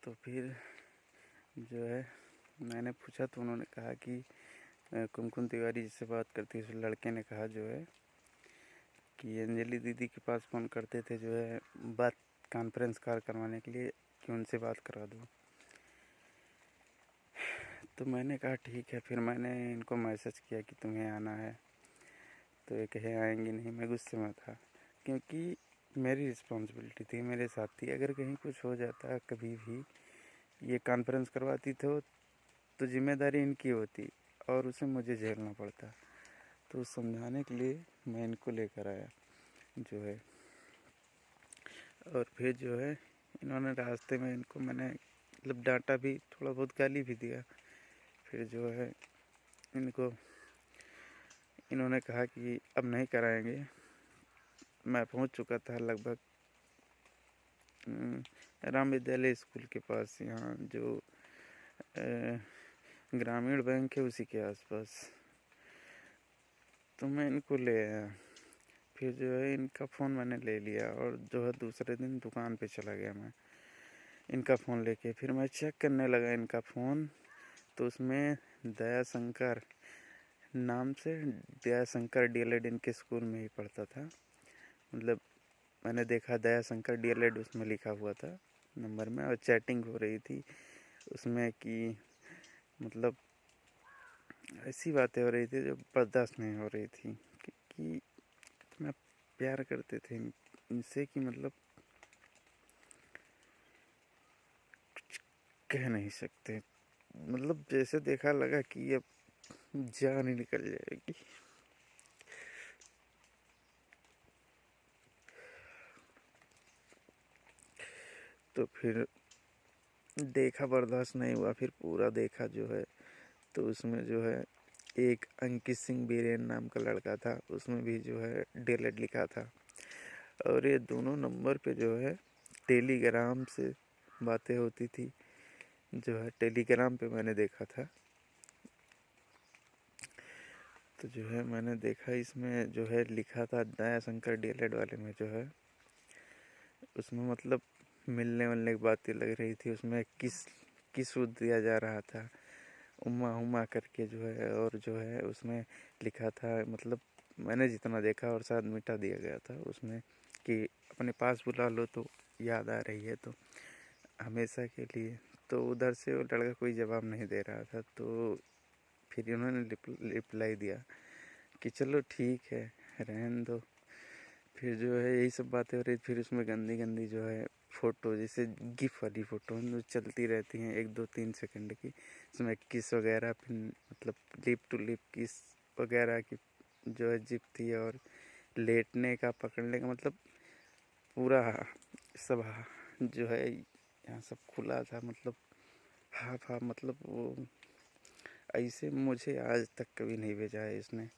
तो फिर जो है मैंने पूछा तो उन्होंने कहा कि कुमकुम तिवारी जिससे बात करती है उस लड़के ने कहा जो है कि अंजलि दीदी के पास फ़ोन करते थे जो है बात कॉन्फ्रेंस कॉल करवाने के लिए कि उनसे बात करा दूँ। तो मैंने कहा ठीक है। फिर मैंने इनको मैसेज किया कि तुम्हें आना है, तो ये कहे आएंगे नहीं। मैं गुस्से में था क्योंकि मेरी रिस्पॉन्सिबिलिटी थी, मेरे साथ थी। अगर कहीं कुछ हो जाता कभी भी, ये कॉन्फ्रेंस करवाती तो जिम्मेदारी इनकी होती और उसे मुझे झेलना पड़ता। तो समझाने के लिए मैं इनको लेकर आया जो है। और फिर जो है इन्होंने रास्ते में इनको मैंने मतलब डांटा भी, थोड़ा बहुत गाली भी दिया। फिर जो है इन्होंने कहा कि अब नहीं कराएंगे। मैं पहुंच चुका था लगभग राम विद्यालय स्कूल के पास, यहाँ जो ग्रामीण बैंक है उसी के आसपास। तो मैं इनको ले आया। फिर जो है इनका फ़ोन मैंने ले लिया और जो है दूसरे दिन दुकान पे चला गया मैं इनका फ़ोन लेके। फिर मैं चेक करने लगा इनका फ़ोन, तो उसमें दयाशंकर नाम से, दयाशंकर डीएलएड इनके स्कूल में ही पढ़ता था। मतलब मैंने देखा दयाशंकर डीएलएड उसमें लिखा हुआ था नंबर में, और चैटिंग हो रही थी उसमें कि मतलब ऐसी बातें हो रही थी जो बर्दाश्त नहीं हो रही थी कि इतना प्यार करते थे इनसे कि मतलब कुछ कह नहीं सकते। मतलब जैसे देखा लगा कि अब जान ही निकल जाएगी। तो फिर देखा, बर्दाश्त नहीं हुआ। फिर पूरा देखा जो है, तो उसमें जो है एक अंकित सिंह बीरेन नाम का लड़का था, उसमें भी जो है डीएलएड लिखा था। और ये दोनों नंबर पे जो है टेलीग्राम से बातें होती थी, जो है टेलीग्राम पे मैंने देखा था। तो जो है मैंने देखा इसमें जो है लिखा था दयाशंकर डीएलएड वाले में जो है, उसमें मतलब मिलने मिलने की बातें लग रही थी। उसमें किस दिया जा रहा था, उम्मा उम्मा करके जो है। और जो है उसमें लिखा था, मतलब मैंने जितना देखा और साथ मिटा दिया गया था उसमें कि अपने पास बुला लो तो याद आ रही है तो हमेशा के लिए। तो उधर से वो लड़का कोई जवाब नहीं दे रहा था। तो फिर उन्होंने रिप्लाई दिया कि चलो ठीक है, रहने दो। फिर जो है यही सब बातें हो रही। फिर उसमें गंदी गंदी जो है फ़ोटो, जैसे गिफ वाली फ़ोटो जो चलती रहती हैं 1-2-3 सेकंड की, उसमें किस वगैरह, फिर मतलब लिप टू लिप किस वगैरह की जो है जिप थी। और लेटने का, पकड़ने का, मतलब पूरा सब जो है यहाँ सब खुला था। मतलब हाफ हाफ, मतलब वो ऐसे मुझे आज तक कभी नहीं भेजा है इसने।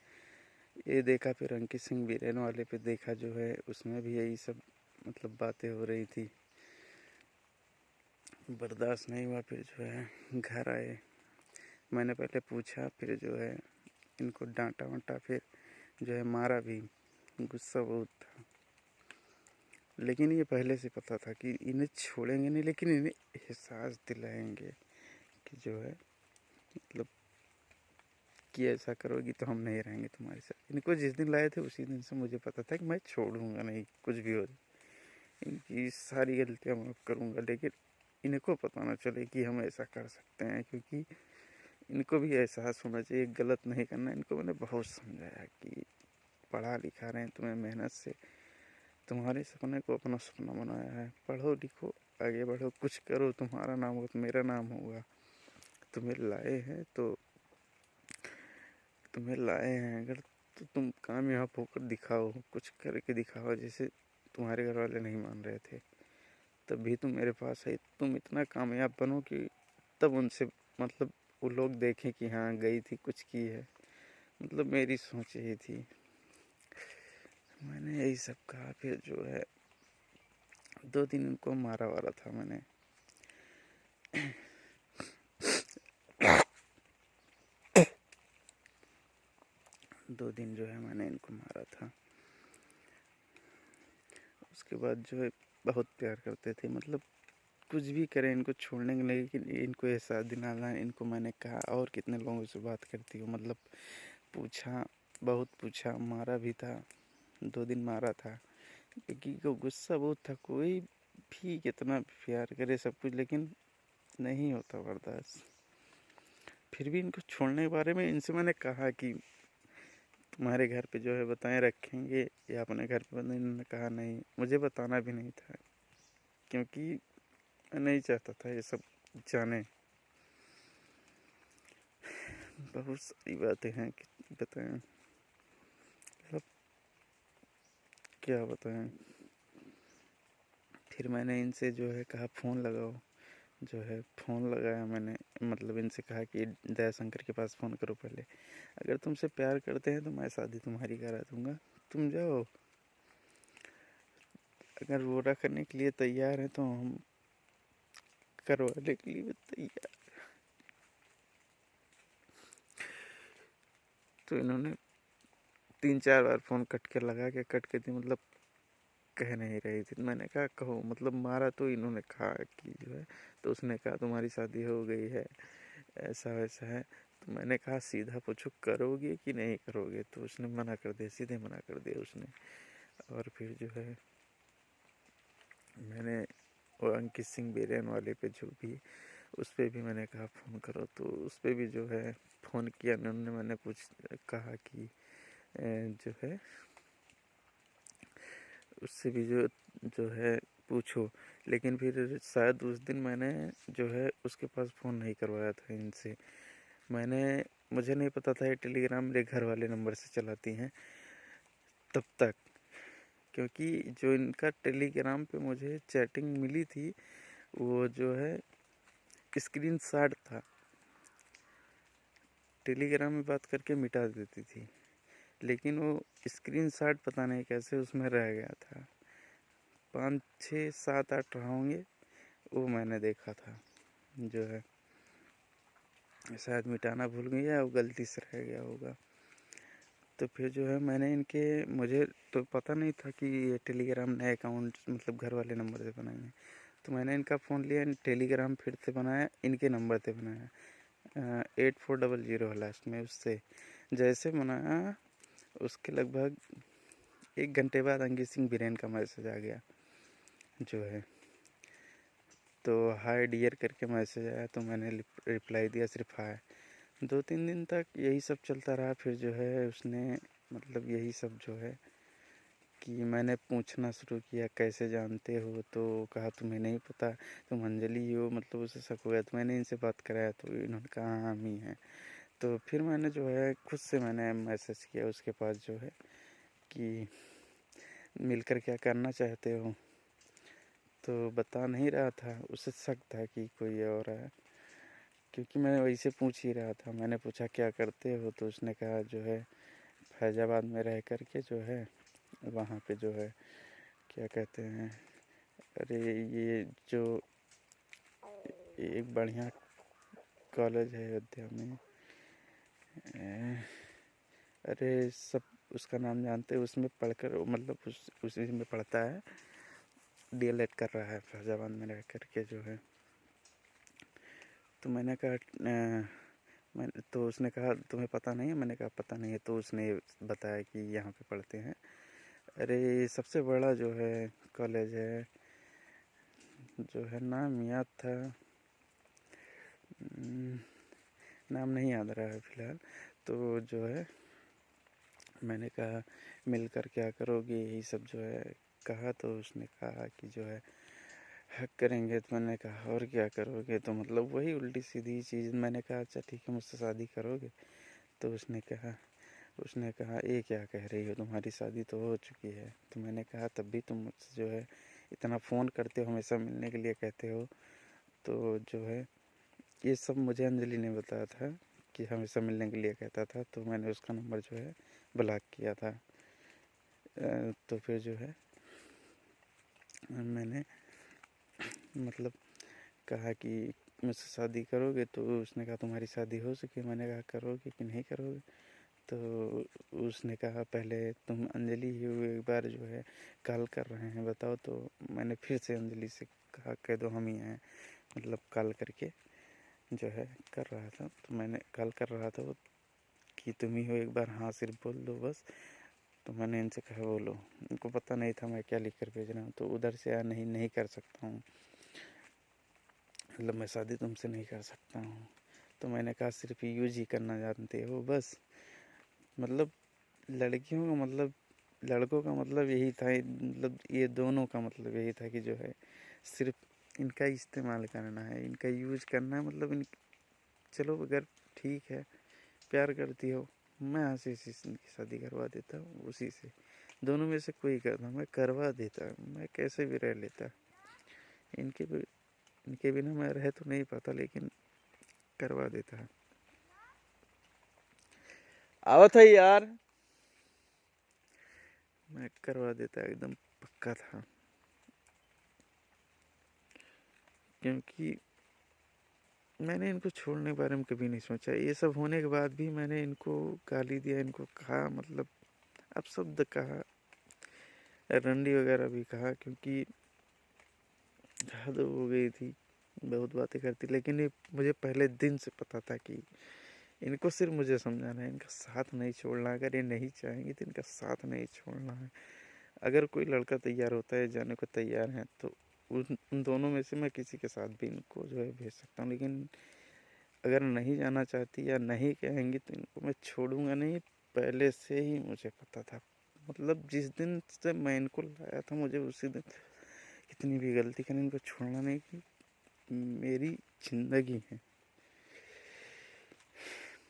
ये देखा। फिर अंकित सिंह बीरेन वाले पे देखा जो है, उसमें भी यही सब मतलब बातें हो रही थी। बर्दाश्त नहीं हुआ। फिर जो है घर आए, मैंने पहले पूछा, फिर जो है इनको डांटा वांटा, फिर जो है मारा भी। गुस्सा बहुत था, लेकिन ये पहले से पता था कि इन्हें छोड़ेंगे नहीं, लेकिन इन्हें एहसास दिलाएंगे कि जो है मतलब कि ऐसा करोगी तो हम नहीं रहेंगे तुम्हारे साथ। इनको जिस दिन लाए थे उसी दिन से मुझे पता था कि मैं छोड़ूंगा नहीं, कुछ भी हो जाए। इनकी सारी गलतियाँ माफ़ करूँगा, लेकिन इनको पता ना चले कि हम ऐसा कर सकते हैं, क्योंकि इनको भी एहसास होना चाहिए गलत नहीं करना। इनको मैंने बहुत समझाया कि पढ़ा लिखा रहे हैं, तुम्हें मेहनत से तुम्हारे सपने को अपना सपना बनाया है, पढ़ो लिखो आगे बढ़ो, कुछ करो, तुम्हारा नाम हो तो मेरा नाम होगा। तुम्हें लाए हैं तो तुम्हें लाए हैं अगर, तो तुम कामयाब होकर दिखाओ, कुछ करके दिखाओ। जैसे तुम्हारे घर वाले नहीं मान रहे थे, तब भी तुम मेरे पास आई। तुम इतना कामयाब बनो कि तब उनसे मतलब वो लोग देखें कि हाँ गई थी, कुछ की है। मतलब मेरी सोच यही थी, मैंने यही सब कहा। फिर जो है 2 दिन उनको मारा वारा था मैंने। 2 दिन जो है मैंने इनको मारा था। उसके बाद जो है बहुत प्यार करते थे। मतलब कुछ भी करें इनको छोड़ने के लिए, लेकिन इनको एहसास दिलाना है। इनको मैंने कहा और कितने लोगों से बात करती हो, मतलब पूछा, बहुत पूछा, मारा भी था, 2 दिन मारा था क्योंकि को गुस्सा बहुत था। कोई भी कितना प्यार करे सब कुछ, लेकिन नहीं होता बर्दाश्त। फिर भी इनको छोड़ने के बारे में इनसे मैंने कहा कि तुम्हारे घर पे जो है बताए रखेंगे या अपने घर पे बताएं। इन्होंने कहा नहीं, मुझे बताना भी नहीं था क्योंकि मैं नहीं चाहता था ये सब जाने। बहुत सारी बातें हैं कि बताएं, मतलब क्या बताएं। फिर मैंने इनसे जो है कहा फ़ोन लगाओ, जो है फ़ोन लगाया मैंने, मतलब इनसे कहा कि दयाशंकर के पास फ़ोन करो पहले, अगर तुमसे प्यार करते हैं तो मैं शादी तुम्हारी करा दूंगा, तुम जाओ। अगर रोड़ा करने के लिए तैयार है तो हम करवाने के लिए भी तैयार। तो इन्होंने 3-4 बार फ़ोन कट के थी, मतलब कह नहीं रही थी। मैंने कहा कहो, मतलब मारा तो इन्होंने कहा कि जो है, तो उसने कहा तुम्हारी शादी हो गई है, ऐसा वैसा है। तो मैंने कहा सीधा पूछो करोगे कि नहीं करोगे, तो उसने मना कर दिया, सीधे मना कर दिया उसने। और फिर जो है मैंने वो अंकित सिंह बेरेन वाले पे जो भी, उस पर भी मैंने कहा फ़ोन करो, तो उस पर भी जो है फ़ोन किया उन्होंने। मैंने कहा कि जो है उससे भी जो है पूछो, लेकिन फिर शायद उस दिन मैंने जो है उसके पास फ़ोन नहीं करवाया था इनसे। मुझे नहीं पता था ये टेलीग्राम मेरे घर वाले नंबर से चलाती हैं तब तक, क्योंकि जो इनका टेलीग्राम पे मुझे चैटिंग मिली थी वो जो है स्क्रीनशॉट था। टेलीग्राम में बात करके मिटा देती थी, लेकिन वो स्क्रीनशॉट पता नहीं कैसे उसमें रह गया था। 5, 6, 7, 8 होंगे, वो मैंने देखा था। जो है शायद मिटाना भूल गई या वो गलती से रह गया होगा। तो फिर जो है मुझे तो पता नहीं था कि ये टेलीग्राम नए अकाउंट मतलब घर वाले नंबर से बनाए हैं। तो मैंने इनका फ़ोन लिया, टेलीग्राम फिर से बनाया, इनके नंबर से बनाया, 8400 लास्ट में। उससे जैसे बनाया उसके लगभग 1 घंटे बाद अंकित सिंह बिरेन का मैसेज आ गया जो है। तो हाय डियर करके मैसेज आया, तो मैंने रिप्लाई दिया सिर्फ हाय। 2-3 दिन तक यही सब चलता रहा। फिर जो है उसने मतलब यही सब जो है कि मैंने पूछना शुरू किया कैसे जानते हो, तो कहा तुम्हें नहीं पता, तुम अंजलि हो, मतलब उसे शक हो गया। तो मैंने इनसे बात कराया तो इन्होंने कहा हाँ हम ही हैं। तो फिर मैंने जो है खुद से मैंने मैसेज किया उसके पास जो है कि मिलकर क्या करना चाहते हो। तो बता नहीं रहा था, उसे शक था कि कोई और है, क्योंकि मैं वैसे पूछ ही रहा था। मैंने पूछा क्या करते हो, तो उसने कहा जो है फैज़ाबाद में रह कर के जो है वहाँ पे जो है क्या कहते हैं, अरे ये जो एक बढ़िया कॉलेज है अयोध्या में, अरे सब उसका नाम जानते हैं, उसमें पढ़कर मतलब उसी में पढ़ता है, डीएलएड कर रहा है फैज़ाबाद में रह कर के जो है। तो मैंने कहा तो उसने कहा तुम्हें पता नहीं है, मैंने कहा पता नहीं है। तो उसने बताया कि यहाँ पे पढ़ते हैं। अरे सबसे बड़ा जो है कॉलेज है, जो है नाम याद था, नाम नहीं याद रहा है फ़िलहाल। तो जो है मैंने कहा मिलकर क्या करोगे, यही सब जो है कहा। तो उसने कहा कि जो है हक करेंगे। तो मैंने कहा और क्या करोगे, तो मतलब वही उल्टी सीधी चीज़। मैंने कहा अच्छा ठीक है मुझसे शादी करोगे। तो उसने कहा ये क्या कह रही हो, तुम्हारी शादी तो हो चुकी है। तो मैंने कहा तब भी तुम मुझसे जो है इतना फ़ोन करते हो, हमेशा मिलने के लिए कहते हो। तो जो है ये सब मुझे अंजलि ने बताया था कि हमेशा मिलने के लिए कहता था। तो मैंने उसका नंबर जो है ब्लॉक किया था। तो फिर जो है मैंने मतलब कहा कि मुझसे शादी करोगे। तो उसने कहा तुम्हारी शादी हो चुकी है। मैंने कहा करोगे कि नहीं करोगे। तो उसने कहा पहले तुम अंजलि ही हो, एक बार जो है कॉल कर रहे हैं बताओ। तो मैंने फिर से अंजलि से कहा कह दो हम ही हैं, मतलब कॉल करके जो है कर रहा था। तो मैंने कॉल कर रहा था वो कि तुम ही हो, एक बार हाँ सिर्फ बोल दो बस। तो मैंने इनसे कहा बोलो। उनको पता नहीं था मैं क्या लिख कर भेज रहा हूँ। तो उधर से नहीं कर सकता हूँ, मतलब मैं शादी तुमसे नहीं कर सकता हूँ। तो मैंने कहा सिर्फ यूज ही करना जानते हो बस। मतलब लड़कियों का मतलब, लड़कों का मतलब यही था, मतलब ये दोनों का मतलब यही था कि जो है सिर्फ इनका इस्तेमाल करना है, इनका यूज करना है। मतलब इन, चलो अगर ठीक है प्यार करती हो, मैं यहाँ से इनकी शादी करवा देता हूँ उसी से। दोनों में से कोई करता, मैं करवा देता, मैं कैसे भी रह लेता। इनके बिना मैं रह तो नहीं पाता, लेकिन करवा देता है। आवत है यार, मैं करवा देता, एकदम पक्का था। क्योंकि मैंने इनको छोड़ने के बारे में कभी नहीं सोचा। ये सब होने के बाद भी मैंने इनको गाली दिया, इनको कहा, मतलब अपशब्द कहा, रंडी वगैरह भी कहा, क्योंकि हद हो गई थी, बहुत बातें करती। लेकिन ये मुझे पहले दिन से पता था कि इनको सिर्फ मुझे समझाना है, इनका साथ नहीं छोड़ना। अगर ये नहीं चाहेंगे तो इनका साथ नहीं छोड़ना है। अगर कोई लड़का तैयार होता है, जाने को तैयार है, तो उन दोनों में से मैं किसी के साथ भी इनको जो है भेज सकता हूँ। लेकिन अगर नहीं जाना चाहती या नहीं कहेंगी तो इनको मैं छोड़ूंगा नहीं, पहले से ही मुझे पता था। मतलब जिस दिन से मैं इनको लाया था, मुझे उसी दिन कितनी भी गलती करें इनको छोड़ना नहीं की मेरी जिंदगी है,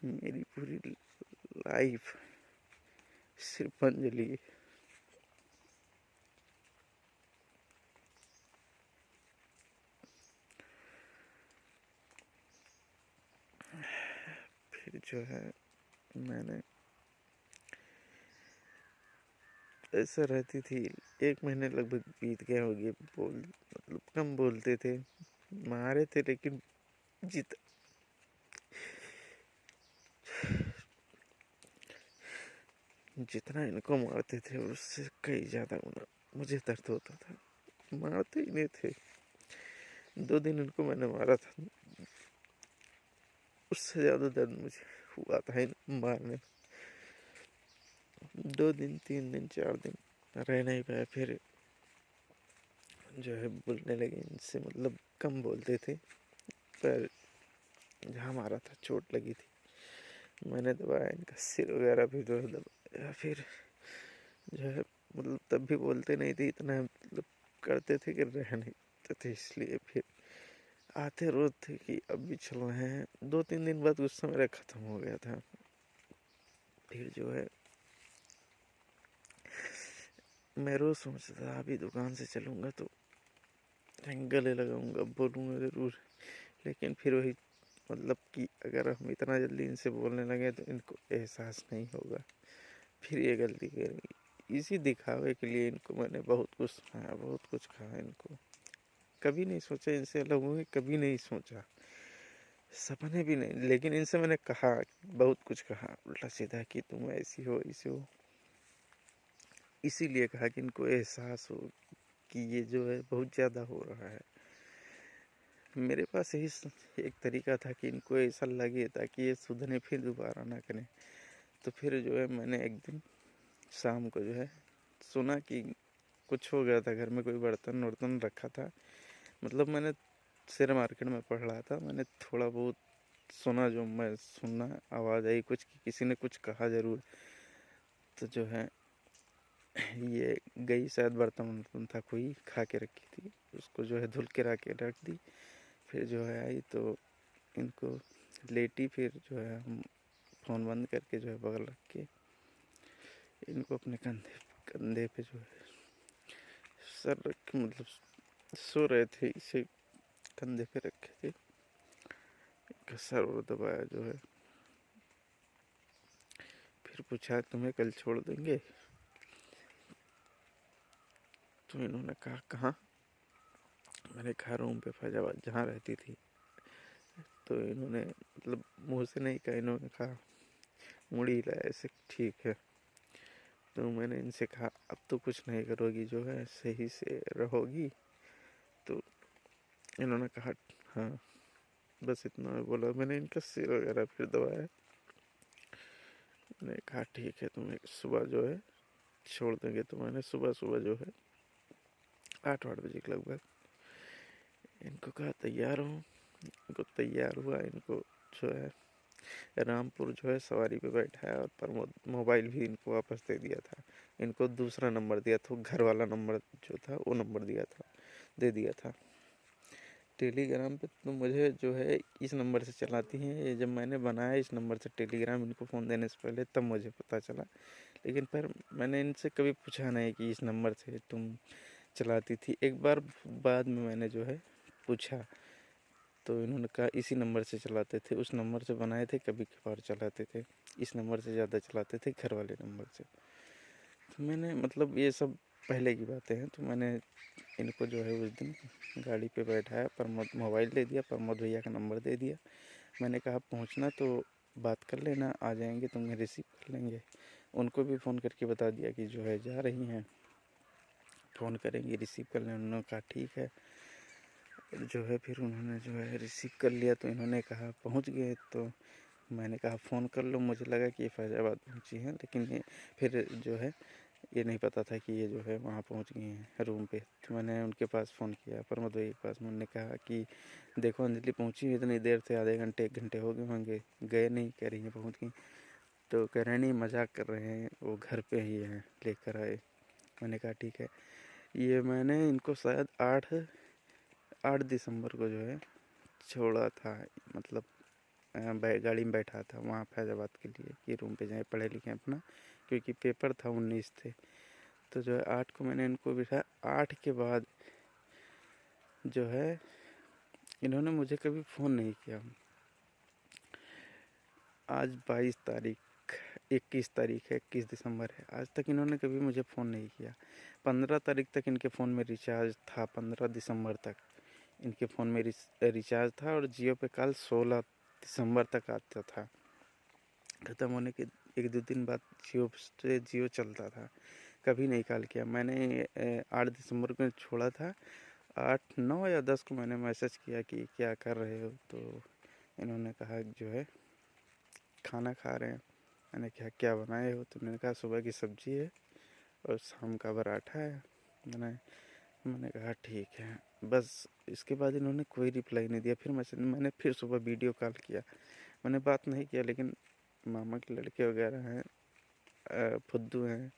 मेरी पूरी लाइफ सिर्फ अंजलि है। फिर जो है मैंने ऐसा रहती थी, 1 महीने लगभग बीत गया हो गया, मतलब कम बोलते थे, मारे थे, लेकिन जित जितना इनको मारते थे उससे कई ज़्यादा गुना मुझे दर्द होता था। मारते ही नहीं थे, 2 दिन इनको मैंने मारा था, उससे ज़्यादा दर्द मुझे हुआ था इन मारने। 2 दिन 3 दिन 4 दिन रह नहीं पाया। फिर जो है बोलने लगे इनसे, मतलब कम बोलते थे, पर जहाँ मारा था चोट लगी थी, मैंने दबाया इनका सिर वगैरह भी जो है दबाया। फिर जो है मतलब तब भी बोलते नहीं थे इतना, मतलब करते थे कि रह नहीं पाते थे। इसलिए फिर आते रोज थे कि अब भी चल रहे हैं। 2-3 दिन बाद गुस्सा मेरा ख़त्म हो गया था। फिर जो है मैं रोज़ सोचता था अभी दुकान से चलूँगा तो गले लगाऊंगा, बोलूँगा ज़रूर। लेकिन फिर वही, मतलब कि अगर हम इतना जल्दी इनसे बोलने लगे तो इनको एहसास नहीं होगा, फिर ये गलती करेंगे। इसी दिखावे के लिए इनको मैंने बहुत कुछ सुनाया, बहुत कुछ कहा इनको। कभी नहीं सोचा इनसे अलग होंगे, कभी नहीं सोचा, सपने भी नहीं। लेकिन इनसे मैंने कहा, बहुत कुछ कहा उल्टा सीधा कि तुम ऐसी हो ऐसी हो। इसीलिए कहा कि इनको एहसास हो कि ये जो है बहुत ज़्यादा हो रहा है। मेरे पास यही एक तरीका था कि इनको ऐसा लगे ताकि ये सुधरे, फिर दोबारा ना करें। तो फिर जो है मैंने एक दिन शाम को जो है सुना कि कुछ हो गया था घर में, कोई बर्तन वर्तन रखा था। मतलब मैंने शेयर मार्केट में पढ़ रहा था, मैंने थोड़ा बहुत सुना, जो मैं सुनना आवाज़ आई कुछ कि किसी ने कुछ कहा ज़रूर। तो जो है ये गई, शायद बर्तन वर्तन था कोई खा के रखी थी, उसको जो है धुल के रख दी। फिर जो है आई तो इनको लेटी, फिर जो है हम फ़ोन बंद करके जो है बगल रख के इनको अपने कंधे कंधे पे जो है सर रख के, मतलब सो रहे थे, इसे कंधे पे रखे थे, इनका सर और दबाया जो है। फिर पूछा तुम्हें कल छोड़ देंगे? तो इन्होंने कहा कहाँ? मैंने कहा रूम पे फैजाबाद जहाँ रहती थी। तो इन्होंने मतलब मुँह से नहीं कहा, इन्होंने कहा मुड़ ही रहा है ऐसे, ठीक है। तो मैंने इनसे कहा अब तो कुछ नहीं करोगी, जो है सही से रहोगी? तो इन्होंने कहा हाँ, बस इतना बोला। मैंने इनका सिर वगैरह फिर दबाया। मैंने कहा ठीक है, तुम्हें सुबह जो है छोड़ देंगे। तो मैंने सुबह सुबह जो है 8 बजे के लगभग इनको कहा तैयार हो। इनको तैयार हुआ, इनको जो है रामपुर जो है सवारी पे बैठाया और प्रमोद मोबाइल भी इनको वापस दे दिया था। इनको दूसरा नंबर दिया था, घर वाला नंबर जो था वो नंबर दिया था, दे दिया था। टेलीग्राम पे तो मुझे जो है इस नंबर से चलाती हैं। जब मैंने बनाया इस नंबर से टेलीग्राम इनको फ़ोन देने से पहले, तब मुझे पता चला। लेकिन पर मैंने इनसे कभी पूछा नहीं कि इस नंबर से तुम चलाती थी। एक बार बाद में मैंने जो है पूछा, तो इन्होंने कहा इसी नंबर से चलाते थे, उस नंबर से बनाए थे, कभी कभार चलाते थे, इस नंबर से ज़्यादा चलाते थे, घर वाले नंबर से। तो मैंने मतलब ये सब पहले की बातें हैं। तो मैंने इनको जो है उस दिन गाड़ी पे बैठाया, प्रमोद मोबाइल दे दिया, प्रमोद भैया का नंबर दे दिया। मैंने कहा पहुंचना तो बात कर लेना, आ जाएंगे, तुम्हें रिसीव कर लेंगे। उनको भी फ़ोन करके बता दिया कि जो है जा रही हैं, फ़ोन करेंगे, रिसीव कर लें। उन्होंने कहा ठीक है। जो है फिर उन्होंने जो है रिसीव कर लिया। तो इन्होंने कहा पहुंच गए। तो मैंने कहा फ़ोन कर लो। मुझे लगा कि ये फैज़ाबाद पहुंची हैं, लेकिन ये फिर जो है ये नहीं पता था कि ये जो है वहाँ पहुंच गई हैं रूम पे। तो मैंने उनके पास फ़ोन किया, प्रमोद भाई के पास। मैंने कहा कि देखो अंजलि पहुंची इतनी देर से, आधे घंटे 1 घंटे हो गए होंगे, गए नहीं? कह रही हैं पहुंच गई। तो कह रहे नहीं, मजाक कर रहे हैं, वो घर पे ही हैं, लेकर आए। मैंने कहा ठीक है। ये मैंने इनको शायद 8 दिसंबर को जो है छोड़ा था, मतलब गाड़ी में बैठा था वहाँ फैज़ाबाद के लिए कि रूम पे जाएँ, पढ़े लिखें अपना, क्योंकि पेपर था 19 थे। तो जो है 8 को मैंने इनको बिठाया। 8 के बाद जो है इन्होंने मुझे कभी फ़ोन नहीं किया। आज 22 तारीख, 21 तारीख है, 21 दिसंबर है, आज तक इन्होंने कभी मुझे फ़ोन नहीं किया। 15 तारीख तक इनके फ़ोन में रिचार्ज था, 15 दिसंबर तक इनके फ़ोन में रिचार्ज था, और जियो पे कॉल 16 दिसंबर तक आता था। ख़त्म होने के 1-2 दिन बाद जियो चलता था। कभी नहीं कॉल किया। मैंने 8 दिसंबर को छोड़ा था। 8, 9 या 10 को मैंने मैसेज किया कि क्या कर रहे हो? तो इन्होंने कहा जो है खाना खा रहे हैं। मैंने कहा क्या बनाए हो? तो उन्होंने कहा सुबह की सब्ज़ी है और शाम का पराठा है। मैंने कहा ठीक है। बस इसके बाद इन्होंने कोई रिप्लाई नहीं दिया। फिर मैंने फिर सुबह वीडियो कॉल किया। मैंने बात नहीं किया, लेकिन मामा के लड़के वगैरह हैं, फुद्दू हैं,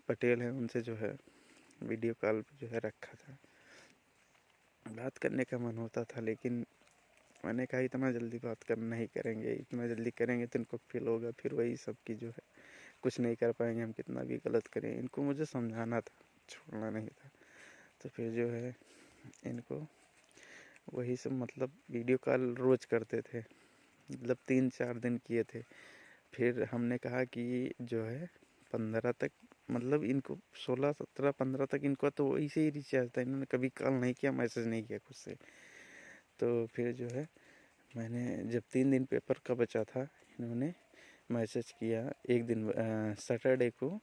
पटेल हैं, उनसे जो है वीडियो कॉल पे जो है रखा था। बात करने का मन होता था, लेकिन मैंने कहा इतना जल्दी बात कर नहीं करेंगे, इतना जल्दी करेंगे तो इनको फील होगा, फिर वही सब की जो है कुछ नहीं कर पाएंगे, हम कितना भी गलत करें। इनको मुझे समझाना था, छोड़ना नहीं था। तो फिर जो है इनको वही सब मतलब वीडियो कॉल रोज़ करते थे, मतलब 3-4 दिन किए थे। फिर हमने कहा कि जो है 15 तक, मतलब इनको 16, 17, 15 तक इनको तो वही से ही रिचार्ज था। इन्होंने कभी कॉल नहीं किया, मैसेज नहीं किया खुद से। तो फिर जो है मैंने जब 3 दिन पेपर का बचा था, इन्होंने मैसेज किया एक दिन सैटरडे को।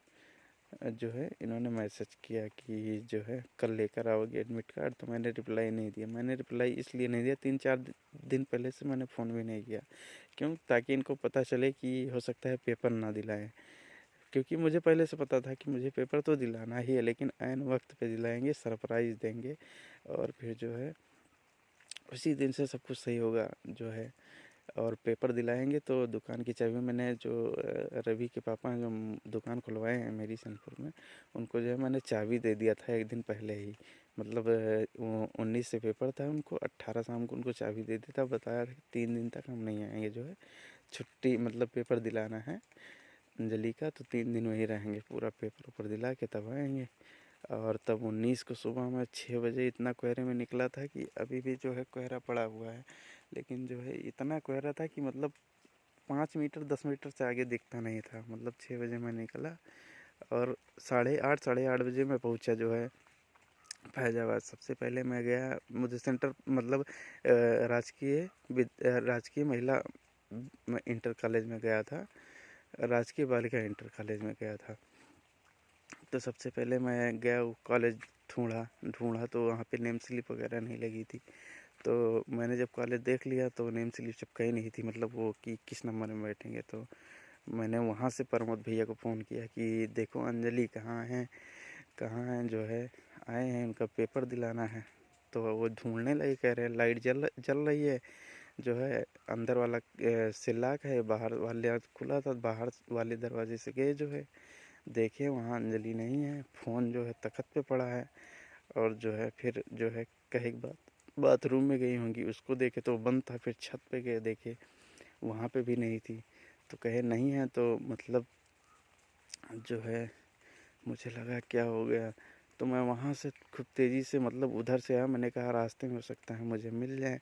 जो है इन्होंने मैसेज किया कि जो है कल लेकर आओगे एडमिट कार्ड। तो मैंने रिप्लाई नहीं दिया। मैंने रिप्लाई इसलिए नहीं दिया, 3-4 दिन पहले से मैंने फ़ोन भी नहीं किया। क्यों? ताकि इनको पता चले कि हो सकता है पेपर ना दिलाएं। क्योंकि मुझे पहले से पता था कि मुझे पेपर तो दिलाना ही है, लेकिन ऐन वक्त पे दिलाएंगे, सरप्राइज़ देंगे, और फिर जो है उसी दिन से सब कुछ सही होगा जो है। और पेपर दिलाएंगे तो दुकान की चाबी मैंने जो रवि के पापा हैं, जो दुकान खुलवाए हैं मेरी सनपुर में, उनको जो है मैंने चाबी दे दिया था 1 दिन पहले ही। मतलब 19 से पेपर था, उनको 18 शाम को उनको चाबी दे दी था। बताया था कि 3 दिन तक हम नहीं आएंगे, जो है छुट्टी, मतलब पेपर दिलाना है अंजलि का, तो 3 दिन वहीं रहेंगे, पूरा पेपर ऊपर दिला के तब आएंगे। और तब 19 को सुबह में 6 बजे इतना कोहरे में निकला था कि अभी भी जो है कोहरा पड़ा हुआ है। लेकिन जो है इतना कोहरा था कि मतलब 5 मीटर 10 मीटर से आगे दिखता नहीं था। मतलब 6 बजे मैं निकला और 8:30 बजे मैं पहुंचा जो है फैज़ाबाद। सबसे पहले मैं गया, मुझे सेंटर मतलब राजकीय महिला इंटर कॉलेज में गया था। राजकीय बालिका इंटर कॉलेज में गया था। तो सबसे पहले मैं गया वो कॉलेज ढूंढा तो वहाँ पे नेम स्लिप वगैरह नहीं लगी थी। तो मैंने जब कॉलेज देख लिया तो नेम स्लिप चिपकाई नहीं थी, मतलब वो कि किस नंबर में बैठेंगे। तो मैंने वहाँ से प्रमोद भैया को फ़ोन किया कि देखो अंजलि कहाँ हैं जो है आए हैं, उनका पेपर दिलाना है। तो वो ढूंढने लगे, कह रहे लाइट जल रही है, जो है अंदर वाला सिल्लाक है, बाहर वाले खुला था, बाहर वाले दरवाजे से गए जो है देखे वहाँ अंजलि नहीं है, फ़ोन जो है तख्त पे पड़ा है। और जो है फिर जो है कहे बाथरूम में गई होंगी, उसको देखे तो बंद था। फिर छत पे गए देखे वहाँ पे भी नहीं थी। तो कहे नहीं है, तो मतलब जो है मुझे लगा क्या हो गया। तो मैं वहाँ से खूब तेज़ी से मतलब उधर से आया। मैंने कहा रास्ते में हो सकता है मुझे मिल जाए।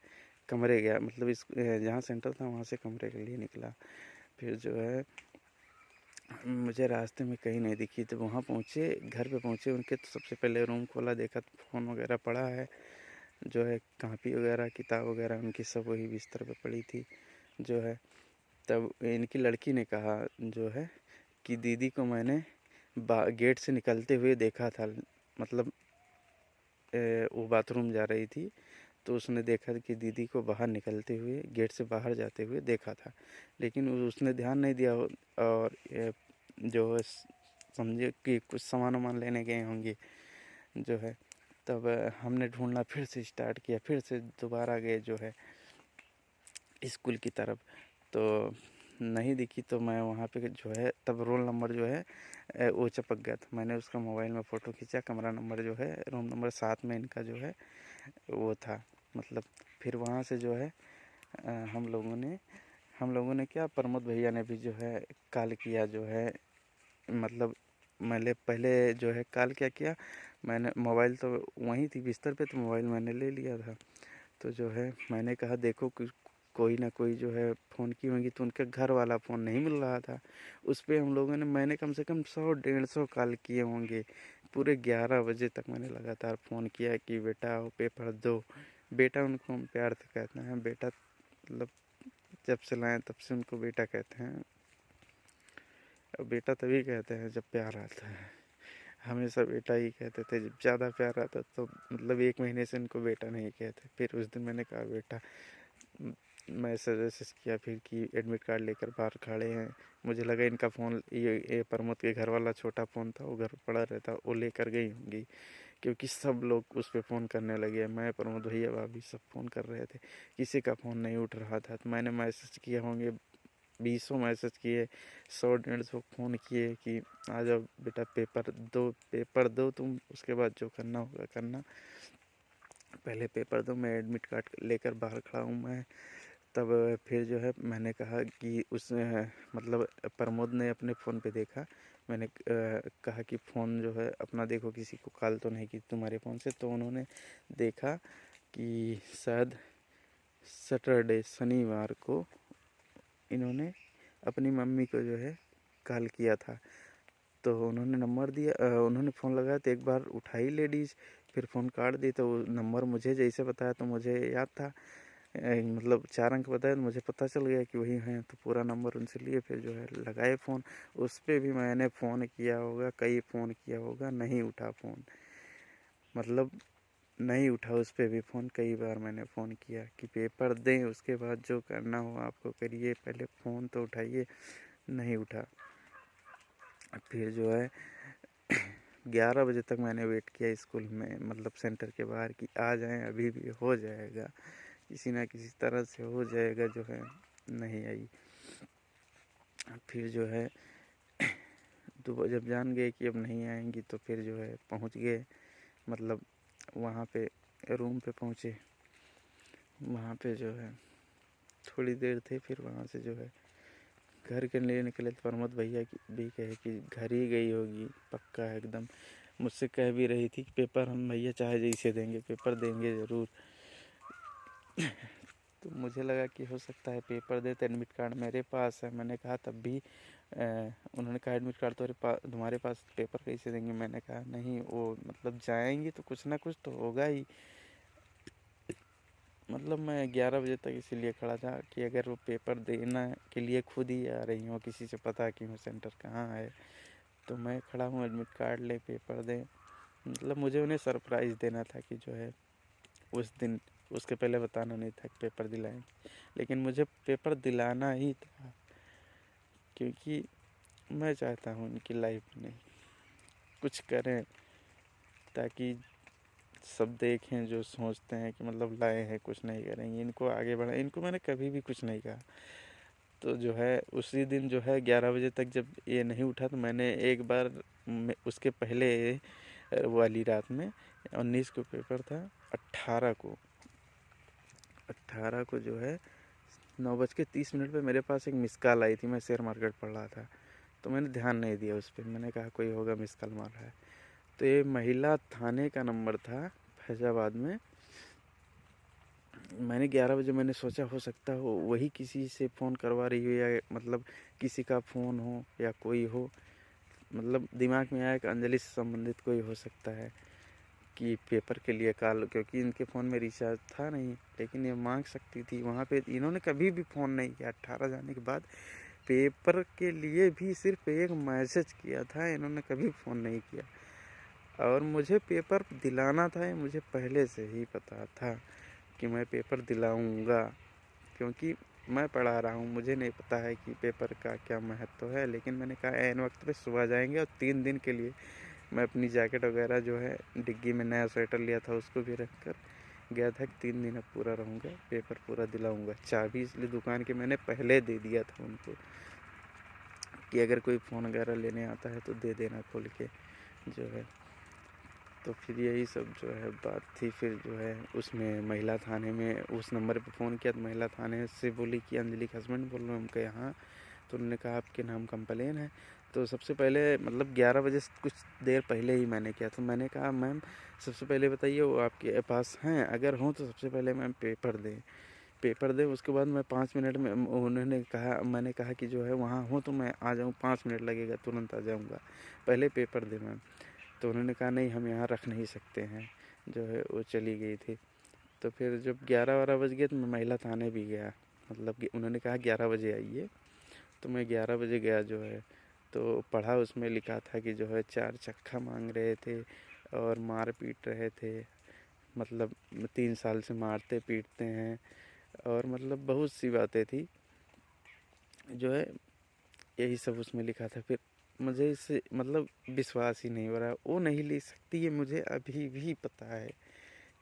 कमरे गया, मतलब इस जहाँ सेंटर था वहाँ से कमरे के लिए निकला। फिर जो है मुझे रास्ते में कहीं नहीं दिखी। तो वहाँ पहुँचे, घर पे पहुँचे उनके, तो सबसे पहले रूम खोला, देखा तो फ़ोन वगैरह पड़ा है, जो है कापी वगैरह किताब वगैरह उनकी सब वही बिस्तर पे पड़ी थी जो है। तब इनकी लड़की ने कहा जो है कि दीदी को मैंने गेट से निकलते हुए देखा था, मतलब वो बाथरूम जा रही थी तो उसने देखा कि दीदी को बाहर निकलते हुए, गेट से बाहर जाते हुए देखा था, लेकिन उसने ध्यान नहीं दिया। और जो समझे कि कुछ सामान वामान लेने गए होंगे जो है। तब हमने ढूंढना फिर से स्टार्ट किया, फिर से दोबारा गए जो है स्कूल की तरफ। तो नहीं दिखी। तो मैं वहाँ पे जो है तब रोल नंबर जो है वो चिपक गया था। मैंने उसका मोबाइल में फ़ोटो खींचा, कमरा नंबर जो है रूम नंबर 7 में इनका जो है वो था, मतलब। फिर वहाँ से जो है हम लोगों ने क्या, प्रमोद भैया ने भी जो है कॉल किया जो है, मतलब मैंने पहले जो है कॉल क्या किया, मैंने मोबाइल तो वहीं थी बिस्तर पे, तो मोबाइल मैंने ले लिया था। तो जो है मैंने कहा देखो कोई ना कोई जो है फ़ोन की होंगी। तो उनका घर वाला फ़ोन नहीं मिल रहा था। उस पर हम लोगों ने, मैंने कम से कम 100-150 कॉल किए होंगे। पूरे 11 बजे तक मैंने लगातार फ़ोन किया कि बेटा आओ पेपर दो। बेटा उनको हम प्यार से कहते हैं, बेटा मतलब जब से लाएँ तब से उनको बेटा कहते हैं। और बेटा तभी कहते हैं जब प्यार आता है। हमेशा बेटा ही कहते थे, जब ज़्यादा प्यार आता तो मतलब 1 महीने से इनको बेटा नहीं कहते। फिर उस दिन मैंने कहा बेटा, मैसेज वैसेज किया फिर कि एडमिट कार्ड लेकर बाहर खड़े हैं। मुझे लगा इनका फ़ोन, ये प्रमोद के घर वाला छोटा फ़ोन था, वो घर पड़ा रहता, वो लेकर गई होंगी, क्योंकि सब लोग उस पर फ़ोन करने लगे। मैं, प्रमोद भैया, भाभी सब फ़ोन कर रहे थे, किसी का फ़ोन नहीं उठ रहा था। तो मैंने मैसेज किए होंगे, 20 मैसेज किए, 100-150 फ़ोन किए कि आ जाओ बेटा पेपर दो तुम, उसके बाद जो करना होगा करना, पहले पेपर दो, मैं एडमिट कार्ड लेकर बाहर खड़ा हूँ मैं। तब फिर जो है मैंने कहा कि मतलब प्रमोद ने अपने फ़ोन पे देखा। मैंने कहा कि फ़ोन जो है अपना देखो, किसी को कॉल तो नहीं की तुम्हारे फ़ोन से। तो उन्होंने देखा कि शायद सैटरडे, शनिवार को इन्होंने अपनी मम्मी को जो है कॉल किया था। तो उन्होंने नंबर दिया, उन्होंने फ़ोन लगाया तो एक बार उठाई लेडीज़, फिर फ़ोन काट दी। तो नंबर मुझे जैसे बताया तो मुझे याद था, मतलब 4 अंक बताया तो मुझे पता चल गया कि वही हैं। तो पूरा नंबर उनसे लिए, फिर जो है लगाए फ़ोन। उस पर भी मैंने फ़ोन किया होगा, कई फ़ोन किया होगा, नहीं उठा फ़ोन, मतलब नहीं उठा। उस पर भी फ़ोन कई बार मैंने फ़ोन किया कि पेपर दें, उसके बाद जो करना हो आपको करिए, पहले फ़ोन तो उठाइए, नहीं उठा। फिर जो है 11 बजे तक मैंने वेट किया स्कूल में, मतलब सेंटर के बाहर, कि आ जाएं, अभी भी हो जाएगा, किसी ना किसी तरह से हो जाएगा। जो है नहीं आई। फिर जो है तो जब जान गए कि अब नहीं आएंगी, तो फिर जो है पहुंच गए, मतलब वहाँ पे रूम पे पहुँचे। वहाँ पे जो है थोड़ी देर थे, फिर वहाँ से जो है घर के लिए निकले। तो प्रमोद भैया की भी कहे कि घर ही गई होगी पक्का है एकदम। मुझसे कह भी रही थी कि पेपर हम भैया चाहे जैसे देंगे, पेपर देंगे ज़रूर। तो मुझे लगा कि हो सकता है पेपर दे, तो एडमिट कार्ड मेरे पास है। मैंने कहा तब भी उन्होंने कहा एडमिट कार्ड तुम्हारे पास, पेपर कैसे देंगे। मैंने कहा नहीं, वो मतलब जाएंगी तो कुछ ना कुछ तो होगा ही। मतलब मैं 11 बजे तक इसीलिए खड़ा था कि अगर वो पेपर देना के लिए खुद ही आ रही हो, किसी से पता कि वो सेंटर कहाँ है, तो मैं खड़ा हूँ, एडमिट कार्ड ले, पेपर दे। मतलब मुझे उन्हें सरप्राइज़ देना था कि जो है उस दिन, उसके पहले बताना नहीं था कि पेपर दिलाएंगे, लेकिन मुझे पेपर दिलाना ही था, क्योंकि मैं चाहता हूँ उनकी लाइफ में कुछ करें, ताकि सब देखें जो सोचते हैं कि मतलब लाए हैं कुछ नहीं करेंगे, इनको आगे बढ़ा। इनको मैंने कभी भी कुछ नहीं कहा। तो जो है उसी दिन जो है 11 बजे तक जब ये नहीं उठा, तो मैंने एक बार उसके पहले वाली रात में 19 को पेपर था, 18 को जो है 9:30 पे मेरे पास एक मिस कॉल आई थी। मैं शेयर मार्केट पढ़ रहा था, तो मैंने ध्यान नहीं दिया उस पर। मैंने कहा कोई होगा मिस कॉल मार रहा है, तो ये महिला थाने का नंबर था फैजाबाद में। मैंने 11 बजे मैंने सोचा हो सकता हो वही किसी से फ़ोन करवा रही हो, या मतलब किसी का फ़ोन हो या कोई हो। मतलब दिमाग में आया कि अंजलि से संबंधित कोई हो सकता है कि पेपर के लिए कॉल, क्योंकि इनके फ़ोन में रिचार्ज था नहीं, लेकिन ये मांग सकती थी। वहाँ पे इन्होंने कभी भी फ़ोन नहीं किया 18 जाने के बाद। पेपर के लिए भी सिर्फ एक मैसेज किया था, इन्होंने कभी फ़ोन नहीं किया। और मुझे पेपर दिलाना था, मुझे पहले से ही पता था कि मैं पेपर दिलाऊंगा, क्योंकि मैं पढ़ा रहा हूँ। मुझे नहीं पता है कि पेपर का क्या महत्व है, लेकिन मैंने कहा ऐन वक्त पे सुबह जाएंगे। और 3 दिन के लिए मैं अपनी जैकेट वगैरह जो है डिग्गी में नया स्वेटर लिया था उसको भी रख कर गया था कि 3 दिन अब पूरा रहूँगा, पेपर पूरा दिलाऊंगा। चाबी इसलिए दुकान के मैंने पहले दे दिया था उनको कि अगर कोई फ़ोन वगैरह लेने आता है तो दे देना खोल के जो है। तो फिर यही सब जो है बात थी। फिर जो है उसमें महिला थाने में उस नंबर पे फ़ोन किया, तो महिला थाने से बोली कि अंजलि का हस्बैंड बोल रहे हैं। उनके यहाँ, तो उन्होंने कहा आपके नाम कंप्लेन है। तो सबसे पहले मतलब 11 बजे से कुछ देर पहले ही मैंने किया, तो मैंने कहा मैम सबसे पहले बताइए वो आपके पास हैं, अगर हों तो सबसे पहले मैम पेपर दें, उसके बाद मैं 5 मिनट में। उन्होंने कहा, मैंने कहा कि जो है वहाँ हूँ तो मैं आ जाऊँ, 5 मिनट लगेगा, तुरंत आ जाऊँगा, पहले पेपर दें मैम। तो उन्होंने कहा नहीं हम यहाँ रख नहीं सकते हैं, जो है वो चली गई थी। तो फिर जब 11-12 बज गए तो मैं महिला थाने भी गया। मतलब कि उन्होंने कहा 11 बजे आइए, तो मैं 11 बजे गया जो है। तो पढ़ा, उसमें लिखा था कि जो है 4 चक्का मांग रहे थे और मार पीट रहे थे। मतलब 3 साल से मारते पीटते हैं, और मतलब बहुत सी बातें थी जो है, यही सब उसमें लिखा था। फिर मुझे इससे मतलब विश्वास ही नहीं हो रहा। वो नहीं लिख सकती, ये मुझे अभी भी पता है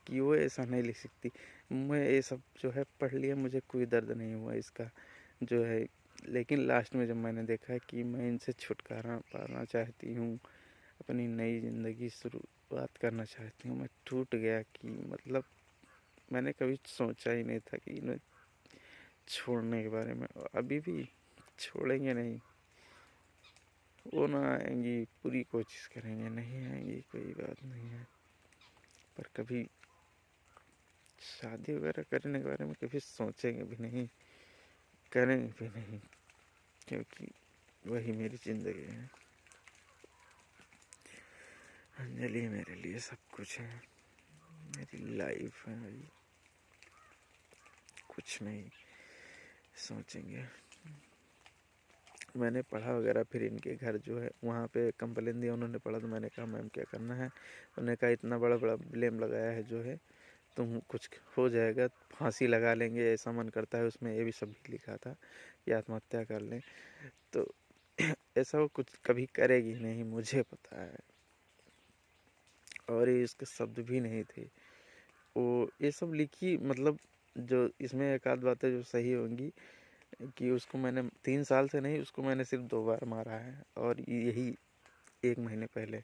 कि वो ऐसा नहीं लिख सकती। मैं ये सब जो है पढ़ लिया, मुझे कोई दर्द नहीं हुआ इसका जो है। लेकिन लास्ट में जब मैंने देखा कि मैं इनसे छुटकारा पाना चाहती हूँ, अपनी नई ज़िंदगी शुरुआत करना चाहती हूँ, मैं टूट गया कि मतलब मैंने कभी सोचा ही नहीं था कि इन्हें छोड़ने के बारे में। अभी भी छोड़ेंगे नहीं, वो ना आएंगी, पूरी कोशिश करेंगे, नहीं आएंगी कोई बात नहीं है। पर कभी शादी वगैरह करने के बारे में कभी सोचेंगे भी नहीं, करेंगे भी नहीं, क्योंकि वही मेरी ज़िंदगी है। अंजलि मेरे लिए सब कुछ है, मेरी लाइफ है भाई। कुछ नहीं सोचेंगे। मैंने पढ़ा वगैरह, फिर इनके घर जो है वहाँ पे कंप्लेन दिया उन्होंने पढ़ा। तो मैंने कहा मैम क्या करना है। उन्होंने कहा इतना बड़ा बड़ा ब्लेम लगाया है जो है, तुम कुछ हो जाएगा, फांसी लगा लेंगे, ऐसा मन करता है। उसमें ये भी सब भी लिखा था कि आत्महत्या कर लें। तो ऐसा वो कुछ कभी करेगी नहीं, मुझे पता है। और ये इसके शब्द भी नहीं थे। वो ये सब लिखी, मतलब जो इसमें एक आध बातें जो सही होंगी कि उसको मैंने 3 साल से नहीं, उसको मैंने सिर्फ 2 बार मारा है, और यही 1 महीने पहले